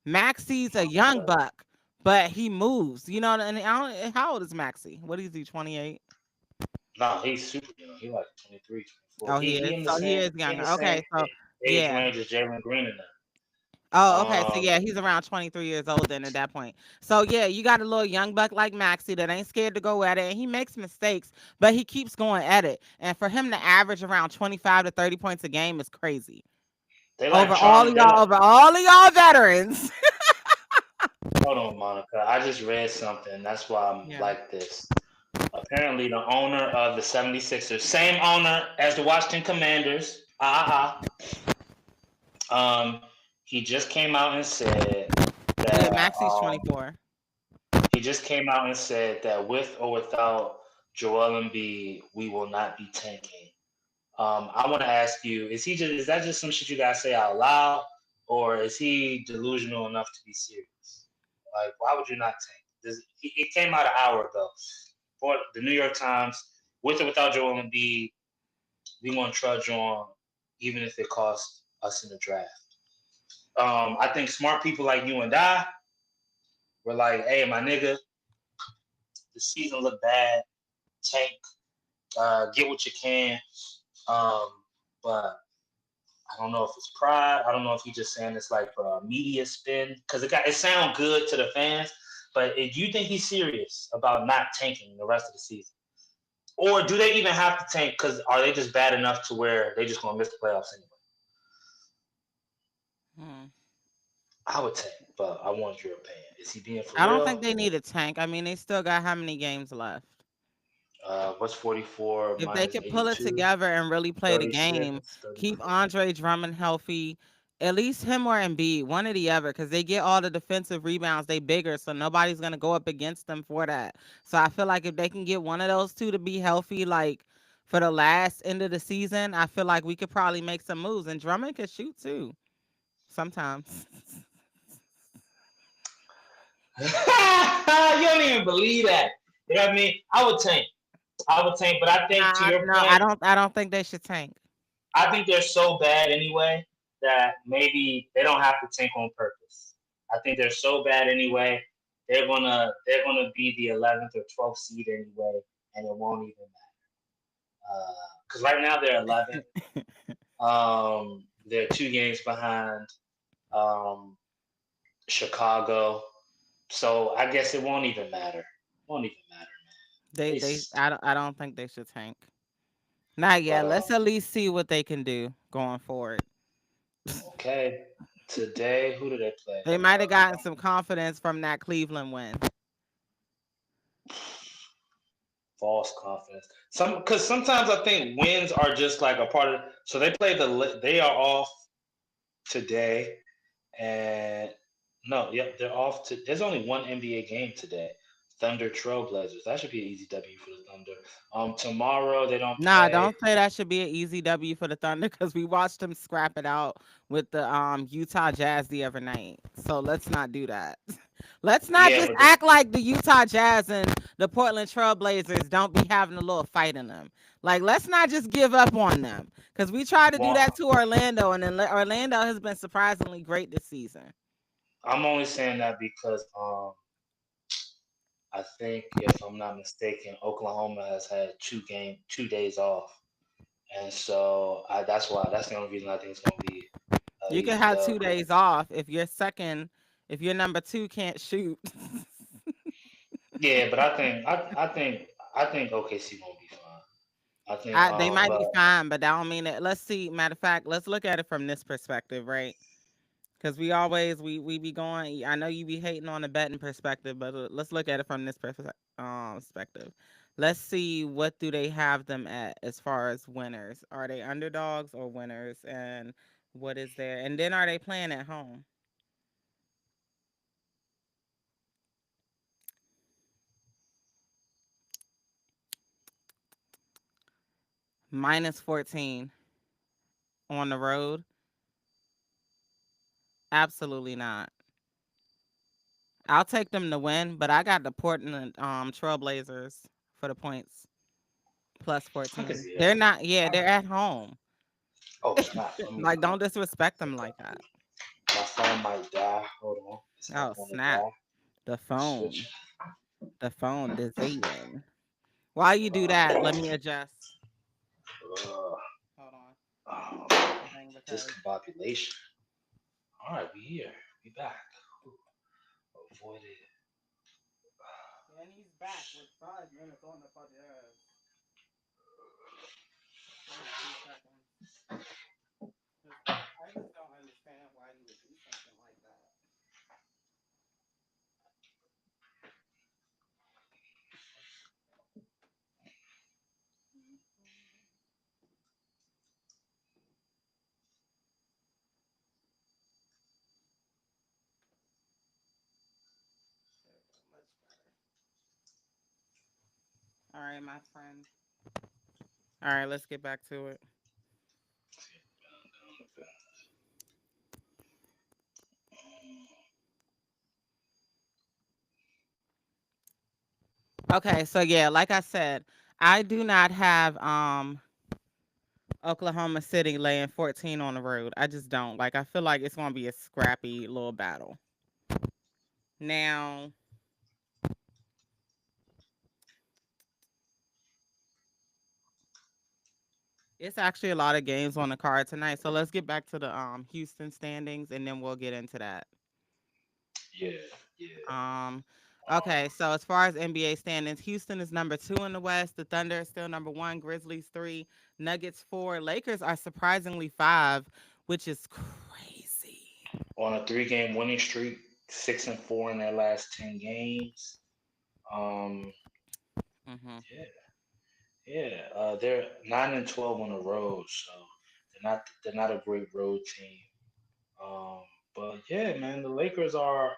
Maxi's a young buck, but he moves. You know, and how old is Maxi? What is he? 28. No, he's super young. He like 23, 24. Oh, he He is. in the So he same is he in the younger. same Okay, so age yeah. range as Jalen Green and them. Oh, okay. So Um, yeah, he's around 23 years old then at that point. So yeah, you got a little young buck like Maxi that ain't scared to go at it, and he makes mistakes, but he keeps going at it. And for him to average around 25 to 30 points a game is crazy. they like Charm. Over all of y'all veterans. Hold on, Monica. I just read something. That's why I'm Yeah. like this. Apparently, the owner of the 76ers, same owner as the Washington Commanders, he just came out and said Yeah, that Maxi's 24. with or without Joel Embiid, we will not be tanking. I want to ask you: is that just some shit you guys say out loud, or is he delusional enough to be serious? Like, why would you not tank? It came out an hour ago. For the New York Times, with or without Joel Embiid, we want to trudge on, even if it costs us in the draft. I think smart people like you and I were like, "Hey, my nigga, the season looked bad. Tank. get what you can. Um, but I don't know if it's pride. I don't know if he's just saying it's like for a media spin because it sound good to the fans. But do you think he's serious about not tanking the rest of the season, or do they even have to tank? Because are they just bad enough to where they just gonna miss the playoffs anyway? Hmm. I would tank, but I want your opinion. Is he being for I don't think real? they need a tank. I mean, they still got how many games left? What's 44 If they minus could pull it 82? together and really play the game, 36, keep 34. Andre Drummond healthy, at least him or Embiid, one or the other, because they get all the defensive rebounds. They bigger, so nobody's gonna go up against them for that. So I feel like if they can get one of those two to be healthy, like for the last end of the season, I feel like we could probably make some moves. And Drummond can shoot too sometimes. You don't even believe that. You know what I mean? I would tank. I would tank, but I think to Nah, your no, point, I don't. I don't think they should tank. I think they're so bad anyway that maybe they don't have to tank on purpose. I think they're so bad anyway. They're gonna be the 11th or 12th seed anyway, and it won't even matter. Because right now they're 11th. They're 2 games behind um, Chicago, so I guess it won't even matter. Won't even matter, man. It's, I don't think they should tank. Not but yet. Let's at least see what they can do going forward. okay. Today, who do they play? They might have gotten some confidence from that Cleveland win. False confidence. Because sometimes I think wins are just like a part of. So they play they are off today, and no, yep, they're off to. There's only one NBA game today. Thunder Trailblazers. That should be an easy W for the Thunder. Tomorrow they don't Nah, play. don't say that should be an easy W for the Thunder because we watched them scrap it out with the Utah Jazz the other night. So let's not do that. Let's not Yeah, just but act like the Utah Jazz and the Portland Trailblazers don't be having a little fight in them. Like, let's not just give up on them because we tried to do well, that to Orlando, and then Orlando has been surprisingly great this season. I'm only saying that because I think if I'm not mistaken, Oklahoma has had 2 days off. And so that's the only reason I think it's gonna be You can easy have dub. 2 days off if your number two can't shoot. Yeah, but I think OKC won't be fine. I think They might but be fine, but that don't mean that. Let's see. Matter of fact, let's look at it from this perspective, right? Because we always we be going. I know you be hating on the betting perspective, but let's look at it from this perspective. Let's see what do they have them at as far as winners. Are they underdogs or winners? And what is there? And then are they playing at home? -14 on the road. Absolutely not. I'll take them to win, but I got the Portland Trailblazers for the points plus I can 14. see They're that. not, yeah, I, they're at home. oh snap! Let me Like, don't disrespect them take like a that. peek. My phone might die. Hold on, it's not Oh, gonna snap. die. The Switch. phone. The phone disabled. While you do that, let me adjust. Uh, Hold on. uh, Everything because discombobulation. All right, we here. We back. Avoided. and he's back with 5 minutes on the fucking ass. Wait 2 seconds. 'Cause I just don't understand why he would do something like that. There we go. Much better. All right, my friend. All right, let's get back to it. Okay, so yeah, like I said, I do not have Oklahoma City laying 14 on the road. I just don't. Like I feel like it's going to be a scrappy little battle. Now, It's actually a lot of games on the card tonight. So let's get back to the Houston standings and then we'll get into that. Yeah, yeah. Um okay, so as far as NBA standings, Houston is number 2 in the West, the Thunder is still number 1, Grizzlies 3, Nuggets 4, Lakers are surprisingly 5, which is crazy. On a 3 game winning streak, 6-4 in their last 10 games. Um, Mhm. yeah, yeah. They're 9-12 on the road, so they're not a great road team. Um, but yeah, man, the Lakers are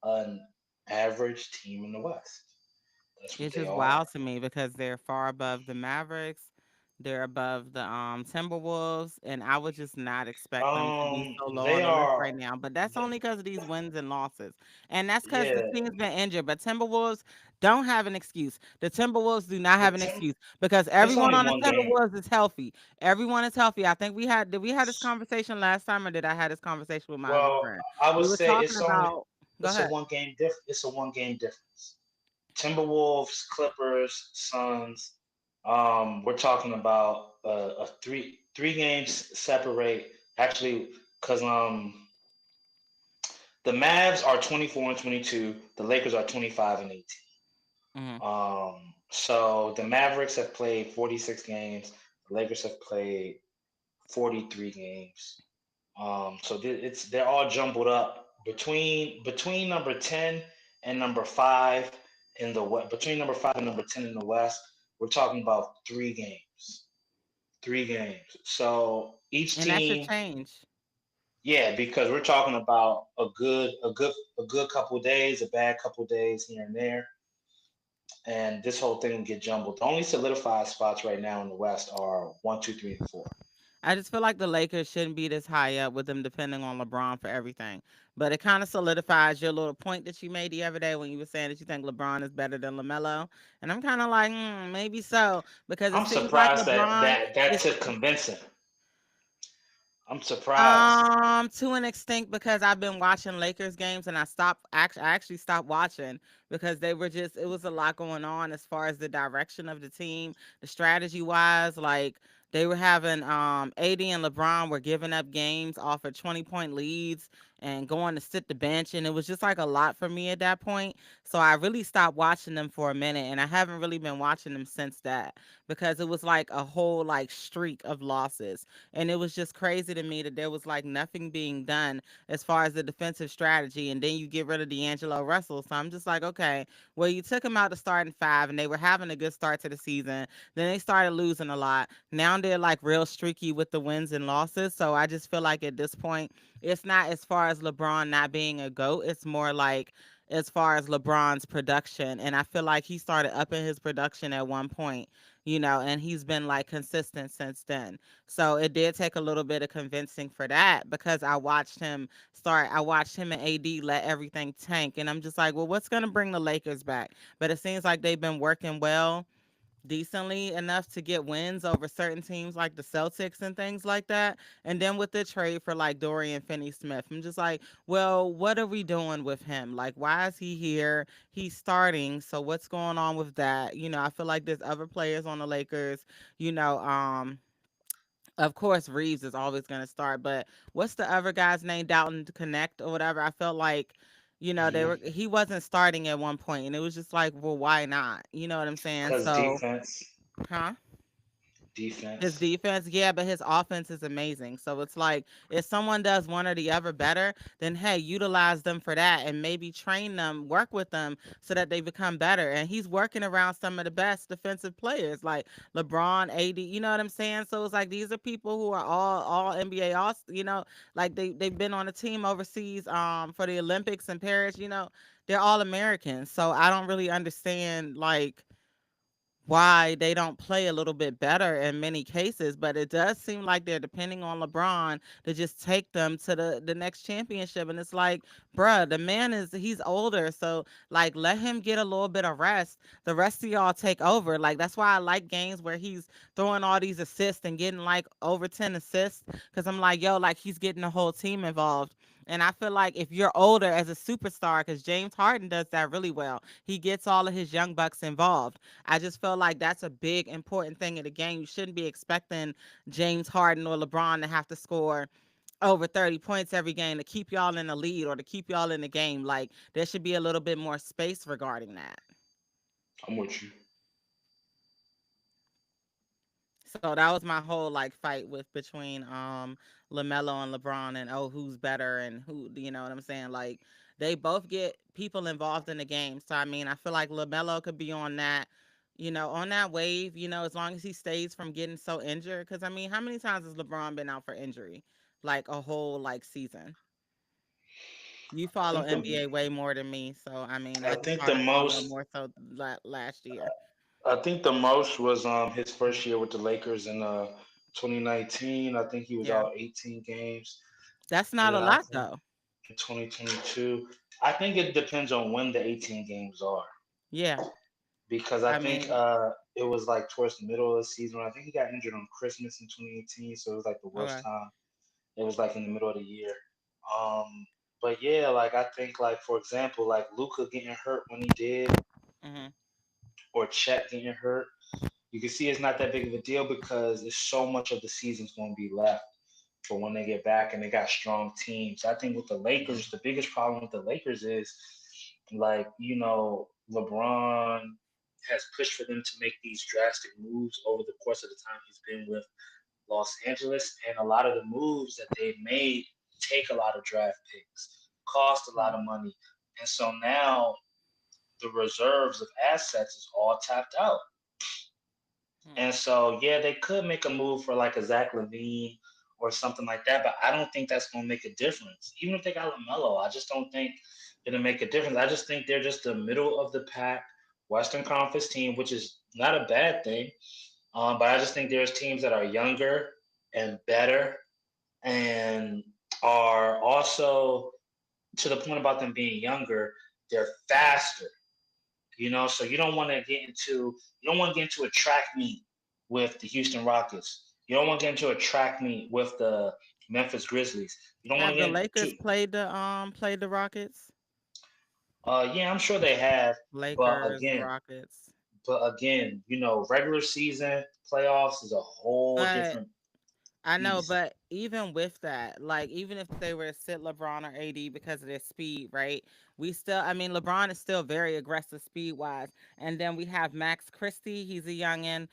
an average team in the West. That's what It's they just are. wild to me because they're far above the Mavericks. They're above the Timberwolves, and I would just not expect them to be so low They on the list are. right now. But that's only because of these wins and losses, and that's because the Yeah, team's been injured. But Timberwolves don't have an excuse. The Timberwolves do not the have an Tim. excuse because It's everyone only on the one game. Timberwolves is healthy. Everyone is healthy. I think did we had this conversation last time, or did I have this conversation with my other Well, friend? I would We were say talking about. Go ahead. it's a 1 game difference. Timberwolves, Clippers, Suns. We're talking about a three games separate. Actually, because the Mavs are 24-22, the Lakers are 25-18. Hmm. So the Mavericks have played 46 games. The Lakers have played 43 games. So they're all jumbled up between number 10 and number 5 in the West. Between number 5 and number 10 in the West, we're talking about 3 games. 3 games. So each And that should team, change. yeah, because we're talking about a good couple of days, a bad couple of days here and there, and this whole thing will get jumbled. The only solidified spots right now in the West are one, two, three, and four. I just feel like the Lakers shouldn't be this high up with them depending on LeBron for everything. But it kind of solidifies your little point that you made the other day when you were saying that you think LeBron is better than LaMelo. And I'm kind of like, maybe so because it I'm seems like surprised that LeBron that is took convincing. I'm surprised. To an extent because I've been watching Lakers games and I actually stopped watching because they were just it was a lot going on as far as the direction of the team, the strategy wise, like they were having AD and LeBron were giving up games off of 20-point leads and going to sit the bench and it was just like a lot for me at that point. So I really stopped watching them for a minute and I haven't really been watching them since that because it was like a whole like streak of losses and it was just crazy to me that there was like nothing being done as far as the defensive strategy. And then you get rid of D'Angelo Russell. So I'm just like, okay, well, you took him out to starting 5 and they were having a good start to the season. Then they started losing a lot. Now they're like real streaky with the wins and losses. So I just feel like at this point, it's not as far as LeBron not being a GOAT. It's more like as far as LeBron's production. And I feel like he started upping his production at one point, and he's been like consistent since then. So it did take a little bit of convincing for that because I watched him and AD let everything tank. And I'm just like, well, what's going to bring the Lakers back? But it seems like they've been working well decently enough to get wins over certain teams like the Celtics and things like that. And then with the trade for like Dorian Finney-Smith, I'm just like, well, what are we doing with him? Like, why is he here? He's starting, so what's going on with that? I feel like there's other players on the Lakers, you know, of course, Reeves is always going to start, but what's the other guy's name? Dalton Connect or whatever. I felt like, Hmm. he wasn't starting at one point, and it was just like, well, why not? You know what I'm saying? Because So, defense, huh? His defense. defense, yeah, but his offense is amazing. So it's like if someone does one or the other better, then hey, utilize them for that and maybe train them, work with them so that they become better. And he's working around some of the best defensive players like LeBron, AD, you know what I'm saying? So it's like these are people who are all NBA all, like they've been on a team overseas for the Olympics in Paris, they're all Americans. So I don't really understand like why they don't play a little bit better in many cases, but it does seem like they're depending on LeBron to just take them to the next championship. And it's like, bruh, the man he's older, so like let him get a little bit of rest. The rest of y'all take over. Like that's why I like games where he's throwing all these assists and getting like over 10 assists. Cause I'm like, yo, like he's getting the whole team involved. And I feel like if you're older as a superstar, because James Harden does that really well, he gets all of his young bucks involved. I just feel like that's a big important thing in the game. You shouldn't be expecting James Harden or LeBron to have to score over 30 points every game to keep y'all in the lead or to keep y'all in the game. Like there should be a little bit more space regarding that. I'm with you. So that was my whole like fight with between LaMelo and LeBron and oh who's better and who you know what I'm saying? Like they both get people involved in the game. So I mean I feel like LaMelo could be on that, on that wave, as long as he stays from getting so injured. Cause I mean, how many times has LeBron been out for injury? Like a whole like season. You I follow think the NBA way more than me, so I mean I I just think the started following most more so last year. I think the most was his first year with the Lakers in 2019. I think he was Yeah. out 18 games, That's and not a then I lot think though. in 2022, I think it depends on when the 18 games are Yeah. because I I think mean, it was like towards the middle of the season. I think he got injured on Christmas in 2018, so it was like the worst okay. time. It was like in the middle of the year. Um, but yeah, like I think like for example, like Luca getting hurt when he did, Mhm. or Chet getting hurt, you can see it's not that big of a deal because there's so much of the season's going to be left for when they get back and they got strong teams. I think with the Lakers, the biggest problem with the Lakers is like, LeBron has pushed for them to make these drastic moves over the course of the time he's been with Los Angeles. And a lot of the moves that they've made take a lot of draft picks, cost a lot Mhm. of money. And so now the reserves of assets is all tapped out. Mhm. And so, yeah, they could make a move for like a Zach Levine or something like that, but I don't think that's going to make a difference. Even if they got LaMelo, I just don't think it'll make a difference. I just think they're just the middle of the pack Western Conference team, which is not a bad thing. But I just think there's teams that are younger and better and are also to the point about them being younger, they're faster. So you don't want to get into a track meet with the Houston Rockets. You don't want to get into a track meet with the Memphis Grizzlies. You don't want to Have the get Lakers into played the Rockets? yeah, I'm sure they have, but Lakers, again, Rockets. regular season playoffs is a whole But different I know, beast. but even with that, like even if they were to sit LeBron or AD because of their speed, right? We still, I mean, LeBron is still very aggressive speed wise, and then we have Max Christie, he's a youngin.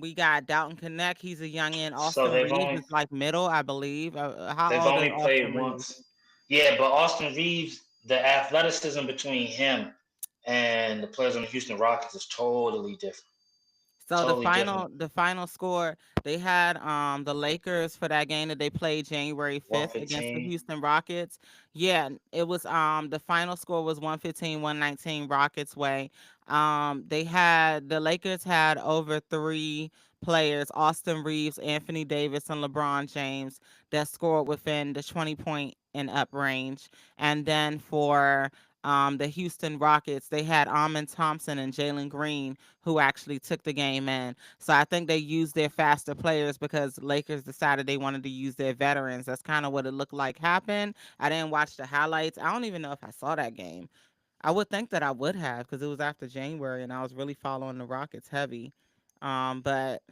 We got Dalton Connect, he's a youngin. So Austin Reeves is like middle, I believe. How they've old is only Austin played Reeves? once. Yeah, but Austin Reeves, the athleticism between him and the players on the Houston Rockets is totally different. So the Totally different. final the final score, they had the Lakers for that game that they played January 5th against the 115. Houston Rockets. Yeah, it was the final score was 115-119 Rockets way. The Lakers had over 3 players, Austin Reeves, Anthony Davis, and LeBron James, that scored within the 20 point and up range. And then for the Houston Rockets, they had Amon Thompson and Jalen Green who actually took the game in. So I think they used their faster players because Lakers decided they wanted to use their veterans. That's kind of what it looked like happened. I didn't watch the highlights. I don't even know if I saw that game. I would think that I would have because it was after January and I was really following the Rockets heavy. But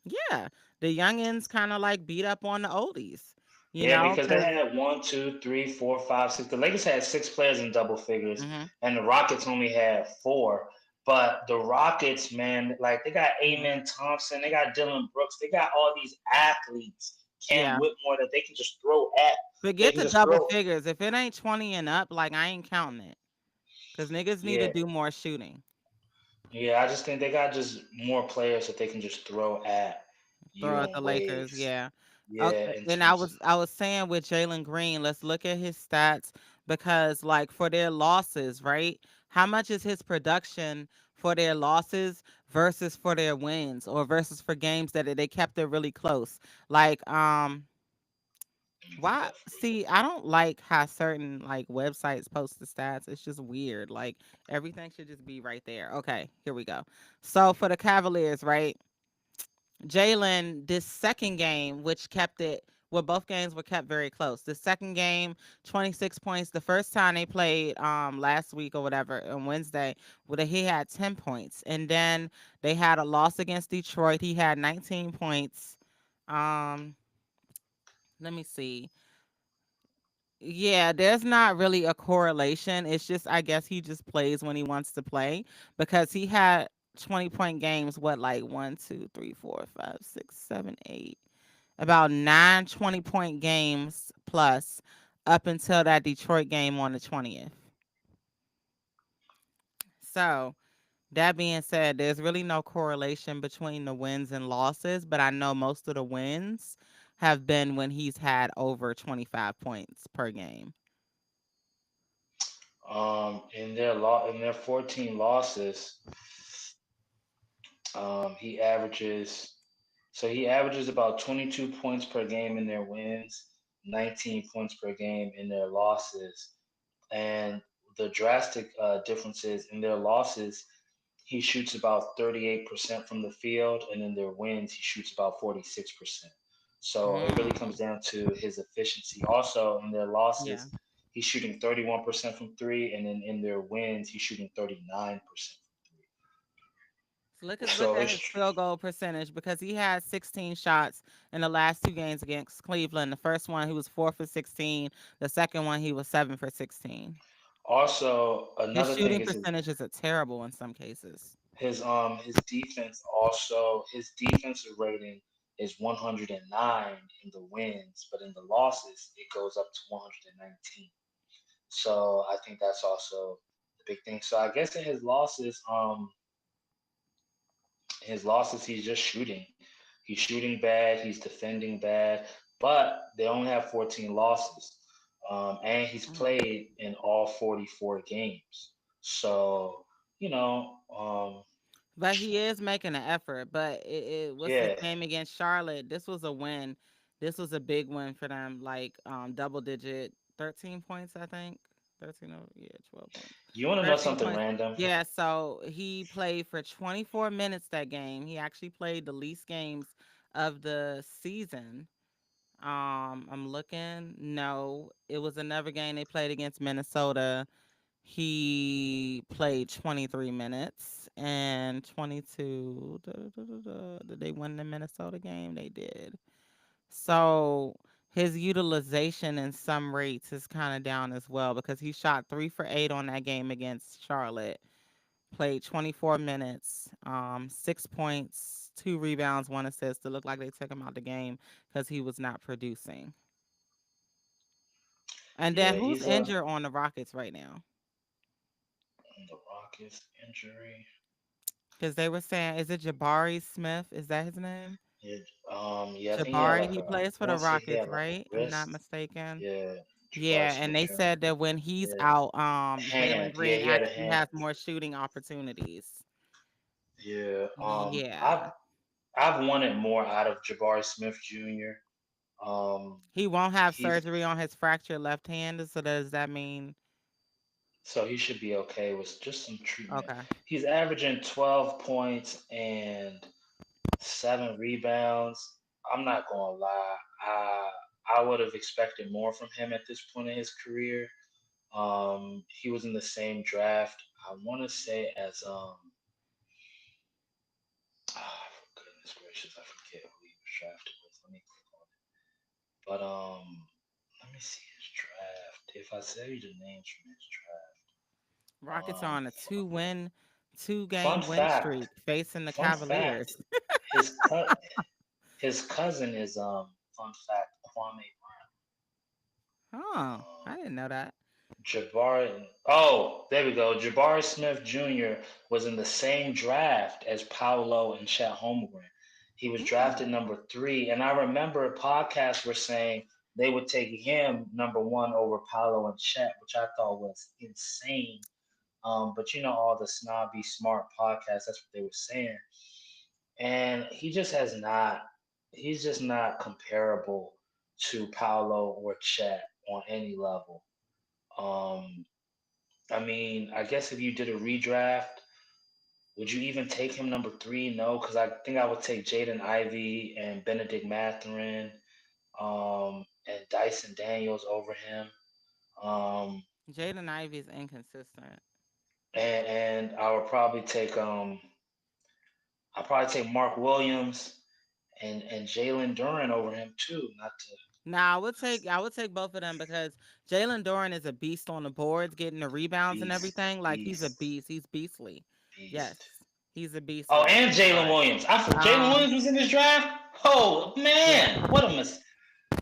yeah, the youngins kind of like beat up on the oldies, Yeah, because they because had one, two, three, four, five, six. The Lakers had six players in double figures, and the Rockets only had four. But the Rockets, man, like they got Amen Thompson, they got Dylan Brooks, they got all these athletes, Cam yeah. Whitmore, that they can just throw at. They Forget can the just double throw. figures. If it ain't 20 and up, like I ain't counting it. Cause niggas need to Yeah, do more shooting. yeah. I just think they got just more players that they can just throw at Throw you out the in Lakers, waves. yeah. Yeah, Okay, in and I terms of was I was saying with Jalen Green, let's look at his stats because like for their losses, right? How much is his production for their losses versus for their wins or versus for games that they kept it really close? Like let me get why that for you. see, I don't like how certain like websites post the stats. It's just weird. Like everything should just be right there. Okay, here we go. So for the Cavaliers, right? Jalen, this second game, which kept it Well, both games were kept very close. The second game, 26 points. The first time they played last week or whatever on Wednesday, well, he had 10 points. And then they had a loss against Detroit. He had 19 points. Um, let me see. Yeah, there's not really a correlation. It's just I guess he just plays when he wants to play because he had 20-point games, what, like one, two, three, four, five, six, seven, eight, about 9 20-point games plus up until that Detroit game on the 20th. So, that being said, there's really no correlation between the wins and losses, but I know most of the wins have been when he's had over 25 points per game. In their 14 losses, he averages he averages about 22 points per game in their wins, 19 points per game in their losses. And the drastic differences in their losses, he shoots about 38% from the field, and in their wins, he shoots about 46%. So it really Mm, comes down to his efficiency. Also, in their yeah. losses, he's shooting 31% from three, and then in their wins, he's shooting 39% from three. So look So at his field goal percentage because he had 16 shots in the last two games against Cleveland. The first one he was 4 for 16. The second one he was 7 for 16. also His another thing shooting is percentages are terrible in some cases. his defense. Also, his defensive rating is 109 in the wins, but in the losses it goes up to 119. So I think that's also the big thing. So I guess in his losses he's just shooting. He's shooting bad. He's defending bad, but they only have 14 losses, and he's Mhm. played in all 44 games. So you know, But he is making an effort. But what's the yeah, game against Charlotte? This was a win. This was a big win for them. Like double digit, 13 points, I think. 13, oh, yeah, 12 points. you want to know 13 something points. random? Yeah, so he played for 24 minutes that game. He actually played the least games of the season. I'm looking. No, it was another game they played against Minnesota. He played 23 minutes and 22. Did they win the Minnesota game? They did. So his utilization in some rates is kind of down as well because he shot 3 for 8 on that game against Charlotte. Played 24 minutes, 6 points, 2 rebounds, 1 assist. It looked like they took him out the game because he was not producing. And then Yeah, who's he's injured on the Rockets right now? the Rockets injury. Because they were saying, is it Jabari Smith? Is that his name? Yeah, yeah, I think he had Jabari, like he a. I plays for the want to say he Rockets, had like right? a I'm not wrist. mistaken. Yeah, Jabari Yeah, and Smith they Jr. said that when he's Yeah, out, Jalen hand. Yeah, Green he had a actually hand. has more shooting opportunities. Yeah, Yeah. I've wanted more out of Jabari Smith Jr. He won't have He's surgery on his fractured left hand, so does that mean so he should be okay with just some treatment. okay. He's averaging 12 points and 7 rebounds. I'm not gonna lie. I would have expected more from him at this point in his career. He was in the same draft. I want to say as goodness gracious, I forget who he was drafted with. Let me click on it. But let me see his draft. If I say you the names from his draft, Rockets are on a two-win, fun two-game win fact, streak facing the fun fact, Cavaliers. his cut, his cousin is fun fact Kwame Oh, Brown. I didn't know that. Jabari. Oh, there we go. Jabari Smith Jr. was in the same draft as Paolo and Chet Holmgren. He was drafted Hmm. number 3, and I remember podcasts were saying they would take him number 1 over Paolo and Chet, which I thought was insane. But all the snobby smart podcasts, that's what they were saying. And he just has not. He's just not comparable to Paolo or Chet on any level. Um, I mean, I guess if you did a redraft, would you even take him number 3? No, because I think I would take Jaden Ivey and Benedict Mathurin. and Dyson Daniels over him. Um, Jaden Ivey is inconsistent. and I would probably take I'll probably take Mark Williams and Jalen Duran over him too. Not to Now I would take both of them because Jalen Doran is a beast on the boards, getting the rebounds and beast, everything. Like he's a beast, beast. He's beastly. Yes, beast. he's a beast Oh, in that and Jalen regard. Williams. I forgot Jalen Um, Williams was in this draft. Oh yeah. man, what a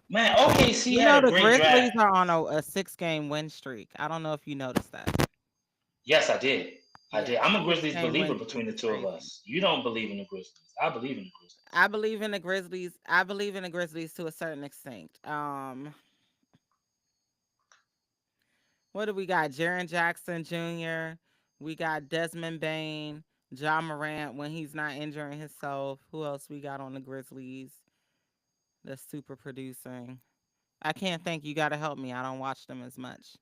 man. OKC You had know a the great draft. Grizzlies are on a 6 game win streak. I don't know if you noticed that. Yes, I did. I did. Yeah, I'm a six Grizzlies game believer win between streak the is two of crazy. us. You don't believe in the Grizzlies. I believe in the Grizzlies. I believe in the Grizzlies. I believe in the Grizzlies to a certain extent. What do we got? Jaren Jackson Jr. We got Desmond Bain, John Morant when he's not injuring himself. Who else we got on the Grizzlies that's super producing? I can't think. You got to help me. I don't watch them as much.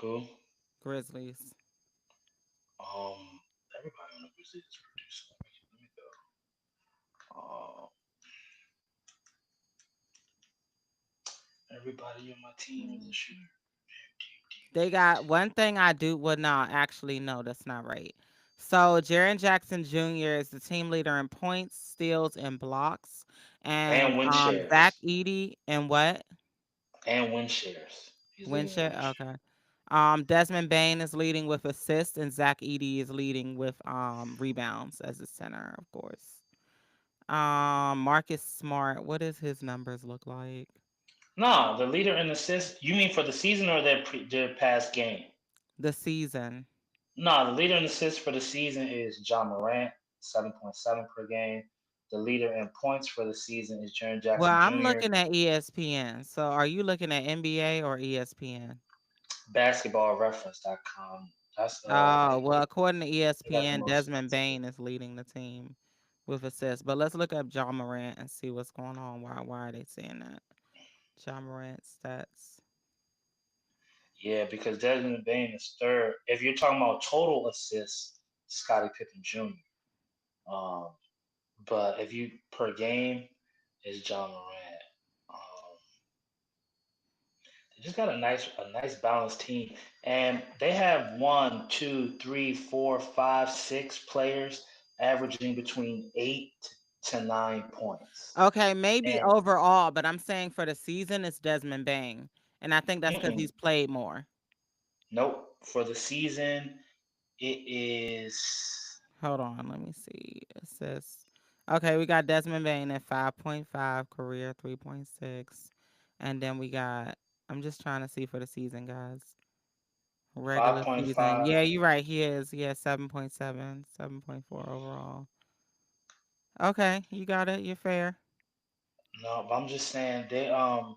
Who? Grizzlies. Everybody on the Grizzlies is producing. Let me go. Everybody on my team is a shooter. They got one thing I do. Well, no, actually, no, that's not right. So, Jaren Jackson Jr. is the team leader in points, steals, and blocks. And And win Zach shares. Edey and what? And win shares. He's leading in Winship. win share. Okay. Desmond Bain is leading with assists, and Zach Edey is leading with rebounds as a center, of course. Marcus Smart. What does his numbers look like? No, the leader in assists. You mean for the season or their past game? The season. No, the leader in assists for the season is John Morant, 7.7 per game. The leader in points for the season is Jaren Well, Jackson I'm Jr. looking at ESPN. So, are you looking at NBA or ESPN? BasketballReference.com. That's Oh, well, according to they got the ESPN, most Desmond statistics. Bain is leading the team with assists. But let's look up John Morant and see what's going on. Why are they saying that? John Morant stats. Yeah, because Desmond Bain is third. If you're talking about total assists, Scottie Pippen Jr. Um, but if you per game, it's John Morant. Um, they just got a nice balanced team, and they have one, two, three, four, five, six players averaging between 8 to 9 points. Okay, maybe And overall, but I'm saying for the season, it's Desmond Bain. And I think that's because mm-mm, he's played more. nope, for the season it is Hold on, let me see. Assists. Okay, we got Desmond Bain at 5.5, career 3.6. And then we got, I'm just trying to see for the season, guys. Regular season. 5.5. Yeah, you're right. He is. He has 7.7, 7.4 overall. Okay, you got it. You're fair. No, but I'm just saying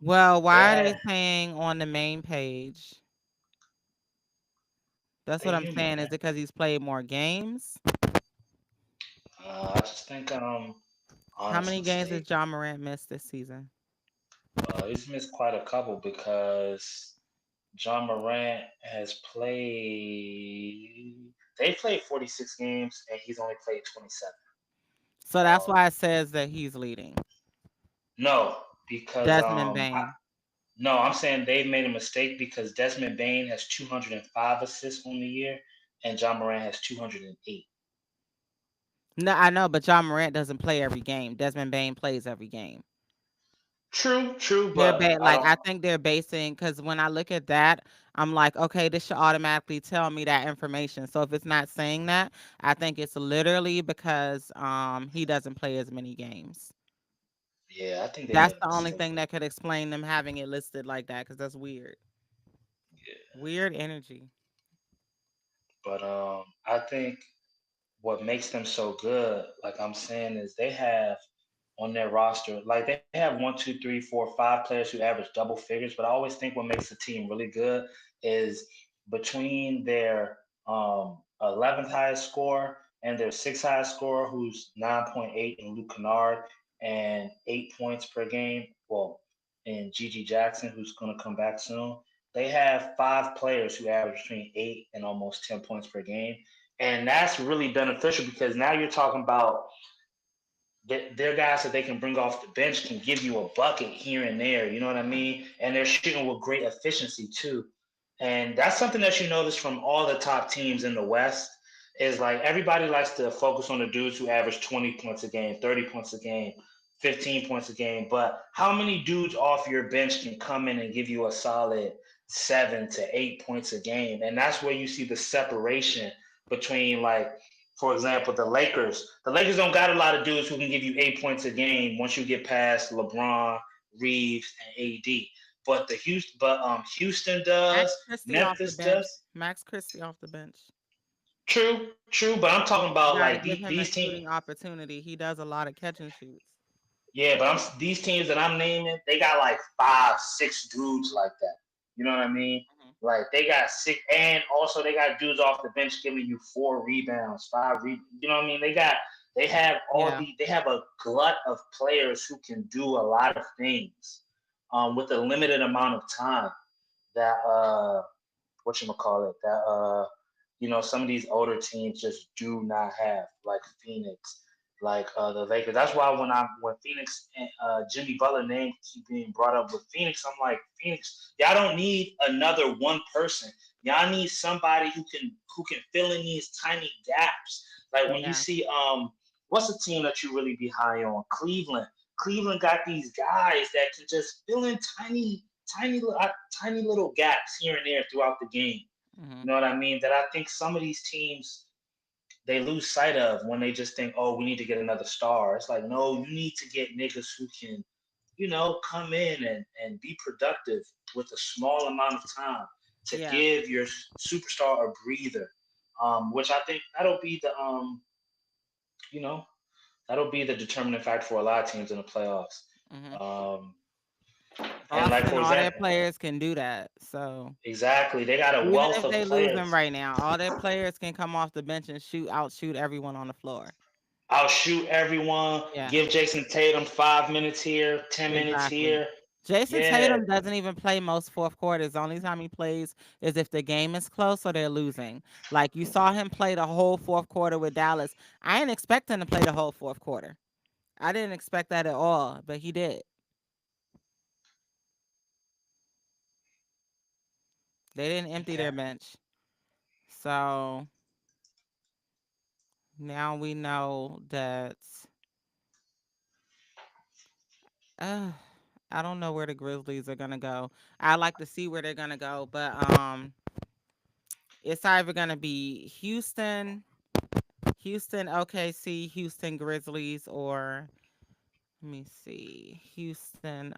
Well, they why are they had saying on the main page? That's they what I'm human, saying. Is man. it because he's played more games? I just think How honest many games has mistake. John Morant missed this season? He's missed quite a couple because John Morant has played. They played 46 games and he's only played 27. So that's Um, why it says that he's leading. no, because Desmond Bain. no, I'm saying they made a mistake because Desmond Bain has 205 assists on the year and John Morant has 208. No, I know, but John Morant doesn't play every game. Desmond Bain plays every game. True, true, but I Like don't. I think they're basing because when I look at that, I'm like, okay, this should automatically tell me that information. So if it's not saying that, I think it's literally because he doesn't play as many games. Yeah, I think they That's made a the only mistake thing there. that could explain them having it listed like that because that's weird. Yeah, Weird energy. but I think what makes them so good, like I'm saying, is they have on their roster, like they have one, two, three, four, five players who average double figures. But I always think what makes the team really good is between their 11th highest scorer and their sixth highest scorer, who's 9.8, and Luke Kennard, and 8 points per game. Well, and Gigi Jackson, who's going to come back soon. They have five players who average between 8 and almost 10 points per game, and that's really beneficial because now you're talking about their guys that they can bring off the bench can give you a bucket here and there. You know what I mean? And they're shooting with great efficiency too. And that's something that you notice from all the top teams in the West is like everybody likes to focus on the dudes who average 20 points a game, 30 points a game, 15 points a game. But how many dudes off your bench can come in and give you a solid 7 to 8 points a game? And that's where you see the separation between, like, for example, the Lakers. The Lakers don't got a lot of dudes who can give you 8 points a game once you get past LeBron, Reeves, and AD. Houston does, Max Christie off the Memphis bench. does. Max Christie off the bench. True, but I'm talking You about got to like give him a these teams. shooting opportunity. He does a lot of catch and shoots. Yeah, but these teams that I'm naming, they got like 5, 6 dudes like that. You know what I mean? Mhm. Like they got six, and also they got dudes off the bench giving you 4 rebounds, You know what I mean? Yeah. They have a glut of players who can do a lot of things, with a limited amount of time. That what you call it? That some of these older teams just do not have, like Phoenix, like the Lakers. That's why when Phoenix and Jimmy Butler name keep being brought up with Phoenix, I'm like, Phoenix, y'all don't need another one person. Y'all need somebody who can fill in these tiny gaps. Like when you Yeah. see what's a team that you really be high on? Cleveland. Cleveland got these guys that can just fill in tiny little gaps here and there throughout the game. Hmm. You know what I mean? That I think some of these teams they lose sight of when they just think, oh, we need to get another star. It's like, no, you need to get niggas who can, come in and be productive with a small amount of time to Yeah. give your superstar a breather. Which I think you know, that'll be the determining factor for a lot of teams in the playoffs. Hmm. Um, and like Boston, for all their example, players can do that. So exactly, they got a even wealth if of they losing players. right now, all their players can come off the bench and outshoot everyone on the floor. I'll shoot everyone. Yeah, Give Jason Tatum 5 minutes here, 10 minutes exactly. here. Jason Yeah. Tatum doesn't even play most fourth quarters. The only time he plays is if the game is close or they're losing. Like you saw him play the whole fourth quarter with Dallas. I didn't expect him to play the whole fourth quarter. I didn't expect that at all, but he did. They didn't empty Okay. their bench. So now we know that uh, I don't know where the Grizzlies are gonna go. I like to see where they're gonna go, but it's either gonna be Houston OKC, Houston Grizzlies, or let me see, Houston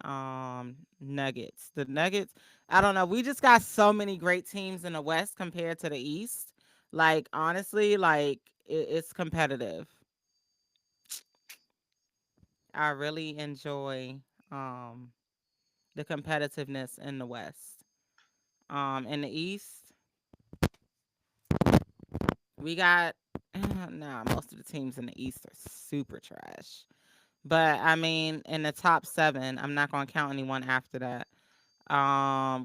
Nuggets. The Nuggets, I don't know. We just got so many great teams in the West compared to the East. Like honestly, like it's competitive. I really enjoy um the competitiveness in the West. In the East, we got nah, most of the teams in the East are super trash. But I mean, in the top seven, I'm not gonna count anyone after that.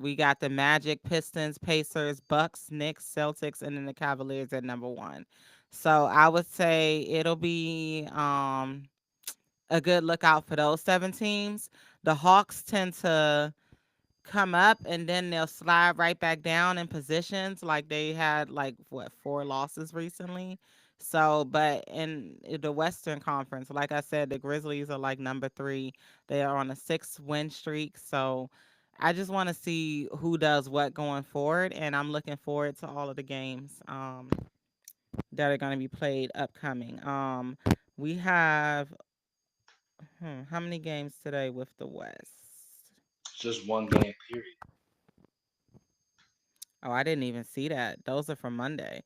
We got the Magic, Pistons, Pacers, Bucks, Knicks, Celtics, and then the Cavaliers at number one. So I would say it'll be a good lookout for those seven teams. The Hawks tend to come up and then they'll slide right back down in positions like they had like what 4 losses recently. So but in the Western Conference, like I said, the Grizzlies are like number 3. They are on a 6 win streak. So I just want to see who does what going forward, and I'm looking forward to all of the games that are going to be played upcoming. We have how many games today with the West? It's just one game period. Oh, I didn't even see that. Those are from Monday.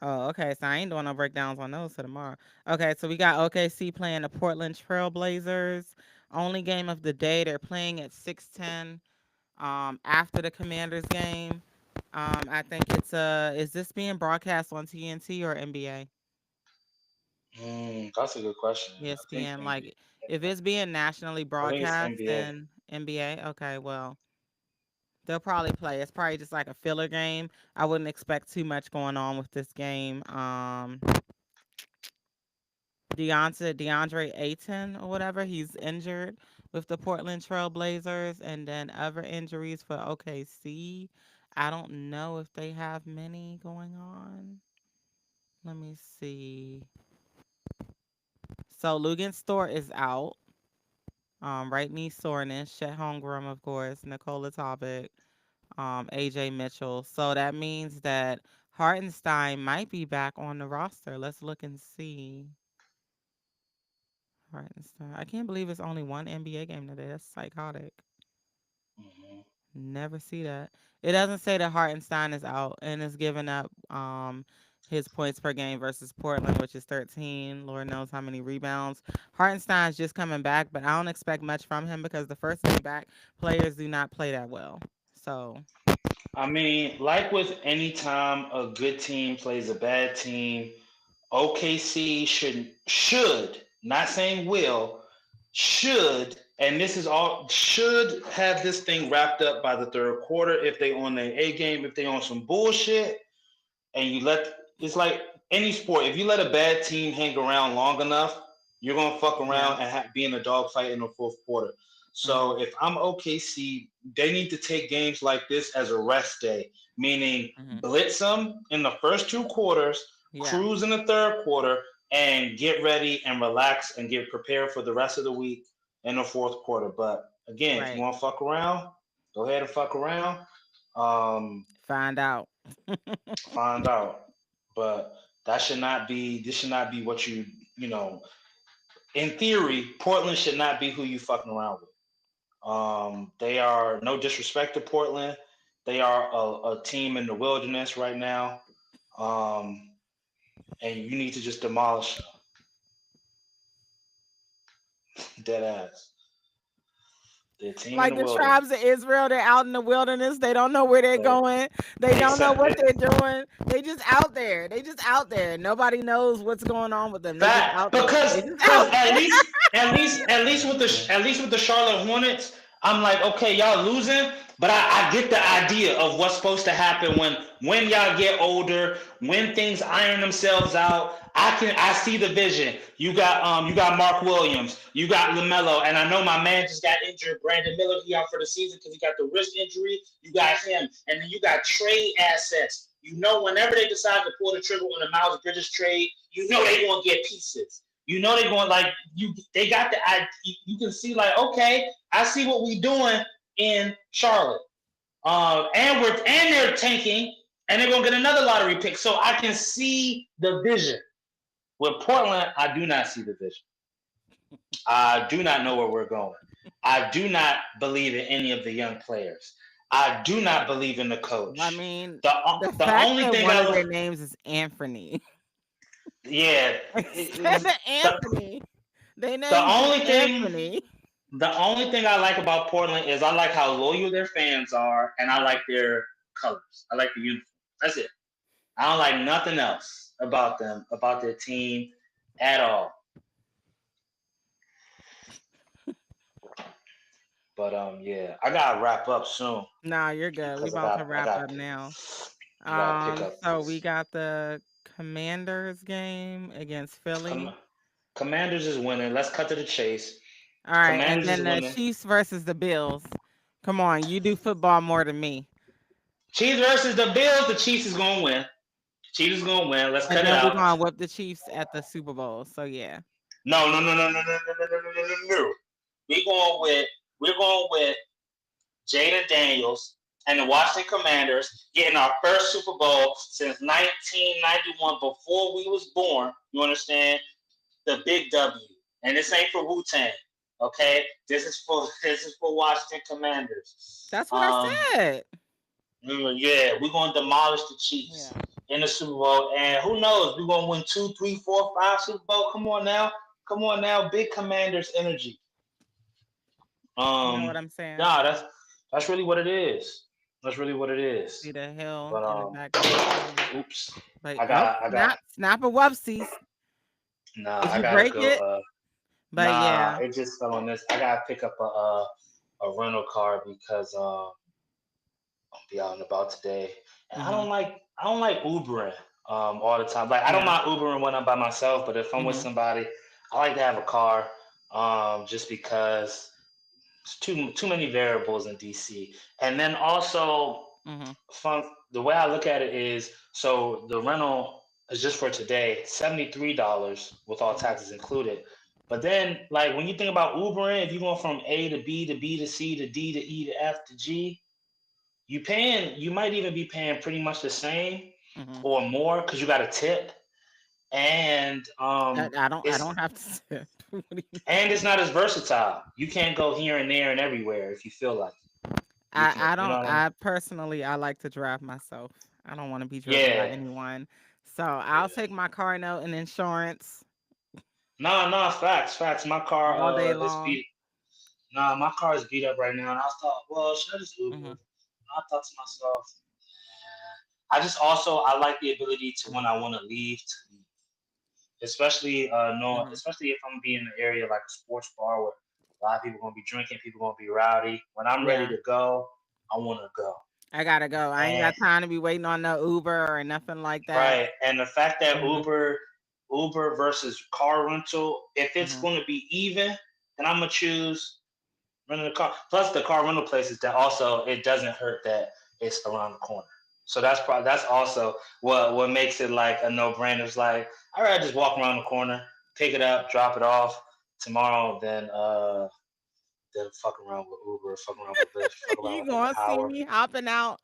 Oh, okay. So I ain't doing no breakdowns on those for tomorrow. Okay, so we got OKC playing the Portland Trailblazers. Only game of the day. They're playing at 6:10. After the Commanders game. I think it's is this being broadcast on TNT or NBA? That's a good question. I think ESPN. NBA. Like if it's being nationally I think it's broadcast, NBA. then NBA. Okay, well, they'll probably play. It's probably just like a filler game. I wouldn't expect too much going on with this game. DeAndre Ayton or whatever. He's injured with the Portland Trail Blazers, and then other injuries for OKC. I don't know if they have many going on. Let me see. So Lugan Stort is out. Right knee soreness. Chet Holmgren, of course. Nikola Topic. AJ Mitchell. So that means that Hartenstein might be back on the roster. Let's look and see. Hartenstein. I can't believe it's only one NBA game today. That's psychotic. Mhm. Never see that. It doesn't say that Hartenstein is out and is giving up his points per game versus Portland, which is 13. Lord knows how many rebounds. Hartenstein's just coming back, but I don't expect much from him because the first day back players do not play that well. So I mean, like with any time a good team plays a bad team, OKC should, not saying will, should, and this is all should have this thing wrapped up by the third quarter if they on their A game, if they on some bullshit, and you let it's like any sport. If you let a bad team hang around long enough, you're gonna fuck yeah. around and be in a dogfight in the fourth quarter. Mhm. So if I'm OKC, they need to take games like this as a rest day, meaning Mhm. blitz them in the first two quarters, Yeah. cruise in the third quarter, and get ready and relax and get prepared for the rest of the week in the fourth quarter. But again, if you Right. want to fuck around, go ahead and fuck around. Um, Find out. find out. But that should not be. This should not be what you know. In theory, Portland should not be who you fucking around with. They are no disrespect to Portland. They are a team in the wilderness right now, um, and you need to just demolish them. Dead ass. They're a team in Like the the tribes wilderness. of Israel, they're out in the wilderness. They don't know where they're They going. They they don't know said what it, they're doing. They just out there. They just out there. Nobody knows what's going on with them. They just Fact, out there. because They just because out. at least with the Charlotte Hornets, I'm like, okay, y'all losing, but I get the idea of what's supposed to happen when y'all get older, when things iron themselves out. I see the vision. You got Mark Williams, you got LaMelo, and I know my man just got injured. Brandon Miller, he out for the season because he got the wrist injury. You got him, and then you got trade assets. You know, whenever they decide to pull the trigger on the Miles Bridges trade, you know they gonna get pieces. You know they're going like you. They got the. You can see like okay, I see what we doing in Charlotte. And they're tanking, and they're gonna get another lottery pick. So I can see the vision. With Portland, I do not see the vision. I do not know where we're going. I do not believe in any of the young players. I do not believe in the I coach. mean, The the the fact only that thing one of I their names is Anthony yeah instead of the Anthony, their the names is only thing Anthony. The only thing I like about Portland is I like how loyal their fans are, and I like their colors. I like the uniform. That's it. I don't like nothing else about them, about their team, at all. But yeah, I gotta wrap up soon Nah, you're good. We because about to wrap up now. I gotta pick up So we this. got the Commanders game against Com- Philly. Commanders is winning. Let's cut to the chase. All right, and Commanders is then the winning. Chiefs versus the Bills. Come on, you do football more than me. Chiefs versus the Bills. The Chiefs is gonna win. Chiefs is gonna win. Let's And cut it then we're out. gonna whip the Chiefs at the Super Bowl. So yeah. No, no, no, no, no, no, no, no, no, no, no, no. We're going with we're going with Jaden Daniels and the Washington Commanders getting our first Super Bowl since 1991, before we was born. You understand? The big W, and this ain't for Wu Tang. Okay, this is for Washington Commanders. That's what I said. Yeah, we're gonna demolish the Yeah. Chiefs in the Super Bowl, and who knows? We're gonna win 2, 3, 4, 5 Super Bowl. Come on now, big Commanders energy. You know what Um, I'm saying? nah, that's really what it is. That's really what it See is. the hill But in the background too. oops, But I oh, got, I got, snap a whoopsies. nah, Did I you gotta break go. it? But Nah, yeah. it just fell on this. I gotta pick up a rental car because I'll be out and about today, and Mhm. I don't like Ubering all the time. Like I don't Yeah. mind Ubering when I'm by myself, but if I'm with Mhm. somebody, I like to have a car, just because it's too many variables in DC. And then also, Mhm. fun. The way I look at it is, so the rental is just for today, $73 with all Mhm. taxes included. But then, like when you think about Ubering, if you're going from A to B to B to C to D to E to F to G, you might even be paying pretty much the same Mhm. or more because you got a tip, and I it's don't have to sip. What do you and it's not as versatile. You can't go here and there and everywhere if you feel like it. You can, I you know don't what I mean? I personally I like to drive myself. I don't want to be driven by Yeah, anyone. So I'll yeah. take my car note and insurance No, no, facts, facts. My car, all day is long. beat. Nah, my car is beat up right now, and I thought, well, should I just Uber? Mhm. I thought to myself, I just also I like the ability to when I want to leave to leave, especially no, Mhm. especially if I'm being in an area like a sports bar where a lot of people gonna be drinking, people gonna be rowdy. When I'm ready Yeah. to go, I want to go. I gotta go. I ain't And got time to be waiting on no Uber or nothing like that. right, and the fact that Mhm. Uber versus car rental, if it's Mhm. going to be even, then I'm gonna choose renting a car. Plus, the car rental places that also it doesn't hurt that it's around the corner. So that's also what makes it like a no brainer. It's like all right, just walk around the corner, pick it up, drop it off tomorrow, then fuck around with Uber, fuck around with Lyft, fuck around You with gonna see Empower. me hopping out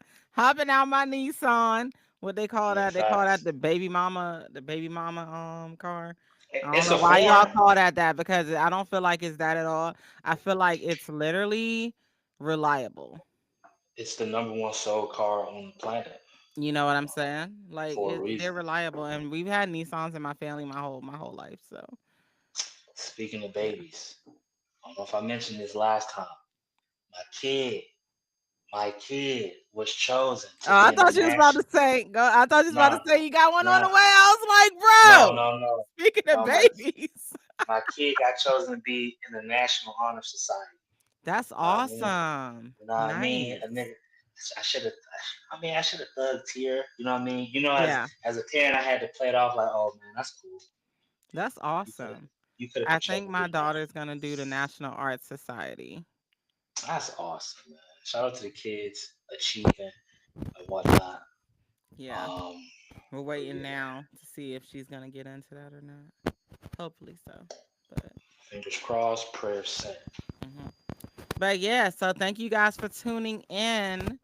my Nissan. What they call Yeah, that? They call that facts. the baby mama car. I don't It's know a why y'all form. call that because I don't feel like it's that at all. I feel like it's literally reliable. It's the number one sold car on the planet You know what I'm saying? Like for a they're reason. reliable, and we've had Nissans in my family my whole life. So Speaking of yeah. babies, I don't know if I mentioned this last time. My kid, my kid was chosen Oh, to I be in the thought you was about national. to say. Go. I thought you was about to No, say you got one on the no, way. I was no, like, bro. no, no, Speaking of no. babies, My kid got chosen to be in the National Honor Society. that's You know what I mean? awesome. You know what I mean? A Nice. nigga. I should have. I mean, I should have thugged here. You know what I mean? You know, Yeah, as a parent, I had to play it off like, oh man, that's cool. that's You could have awesome. you could have I controlled think a my bit more. daughter's gonna do the National Arts Society. That's awesome, man. Shout out to the kids achieving and whatnot. Yeah, Um, we're but waiting yeah, now to see if she's gonna get into that or not. Hopefully so. But fingers crossed, prayers sent. mhm. But yeah, so thank you guys for tuning in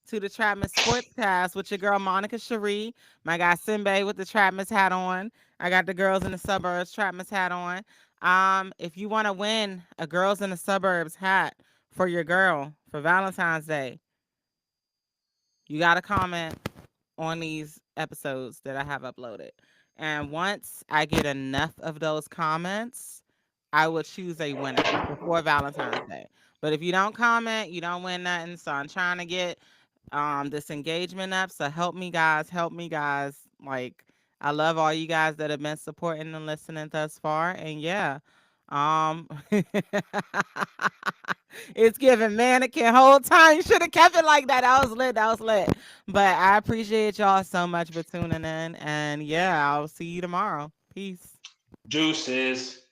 to the Trapmiss Sportscast with your girl Monica Sheri, my guy Simbay with the Trapmiss hat on. I got the Girls in the Suburbs Trapmiss hat on. If you want to win a Girls in the Suburbs hat for your girl for Valentine's Day, you got to comment on these episodes that I have uploaded. And once I get enough of those comments, I will choose a winner before Valentine's Day. But if you don't comment, you don't win nothing. So I'm trying to get this engagement up. So help me guys, help me guys. Like I love all you guys that have been supporting and listening thus far. And yeah. Um it's giving mannequin whole time. You should have kept it like that. That was lit. That was lit. But I appreciate y'all so much for tuning in. And yeah, I'll see you tomorrow. Peace. Deuces.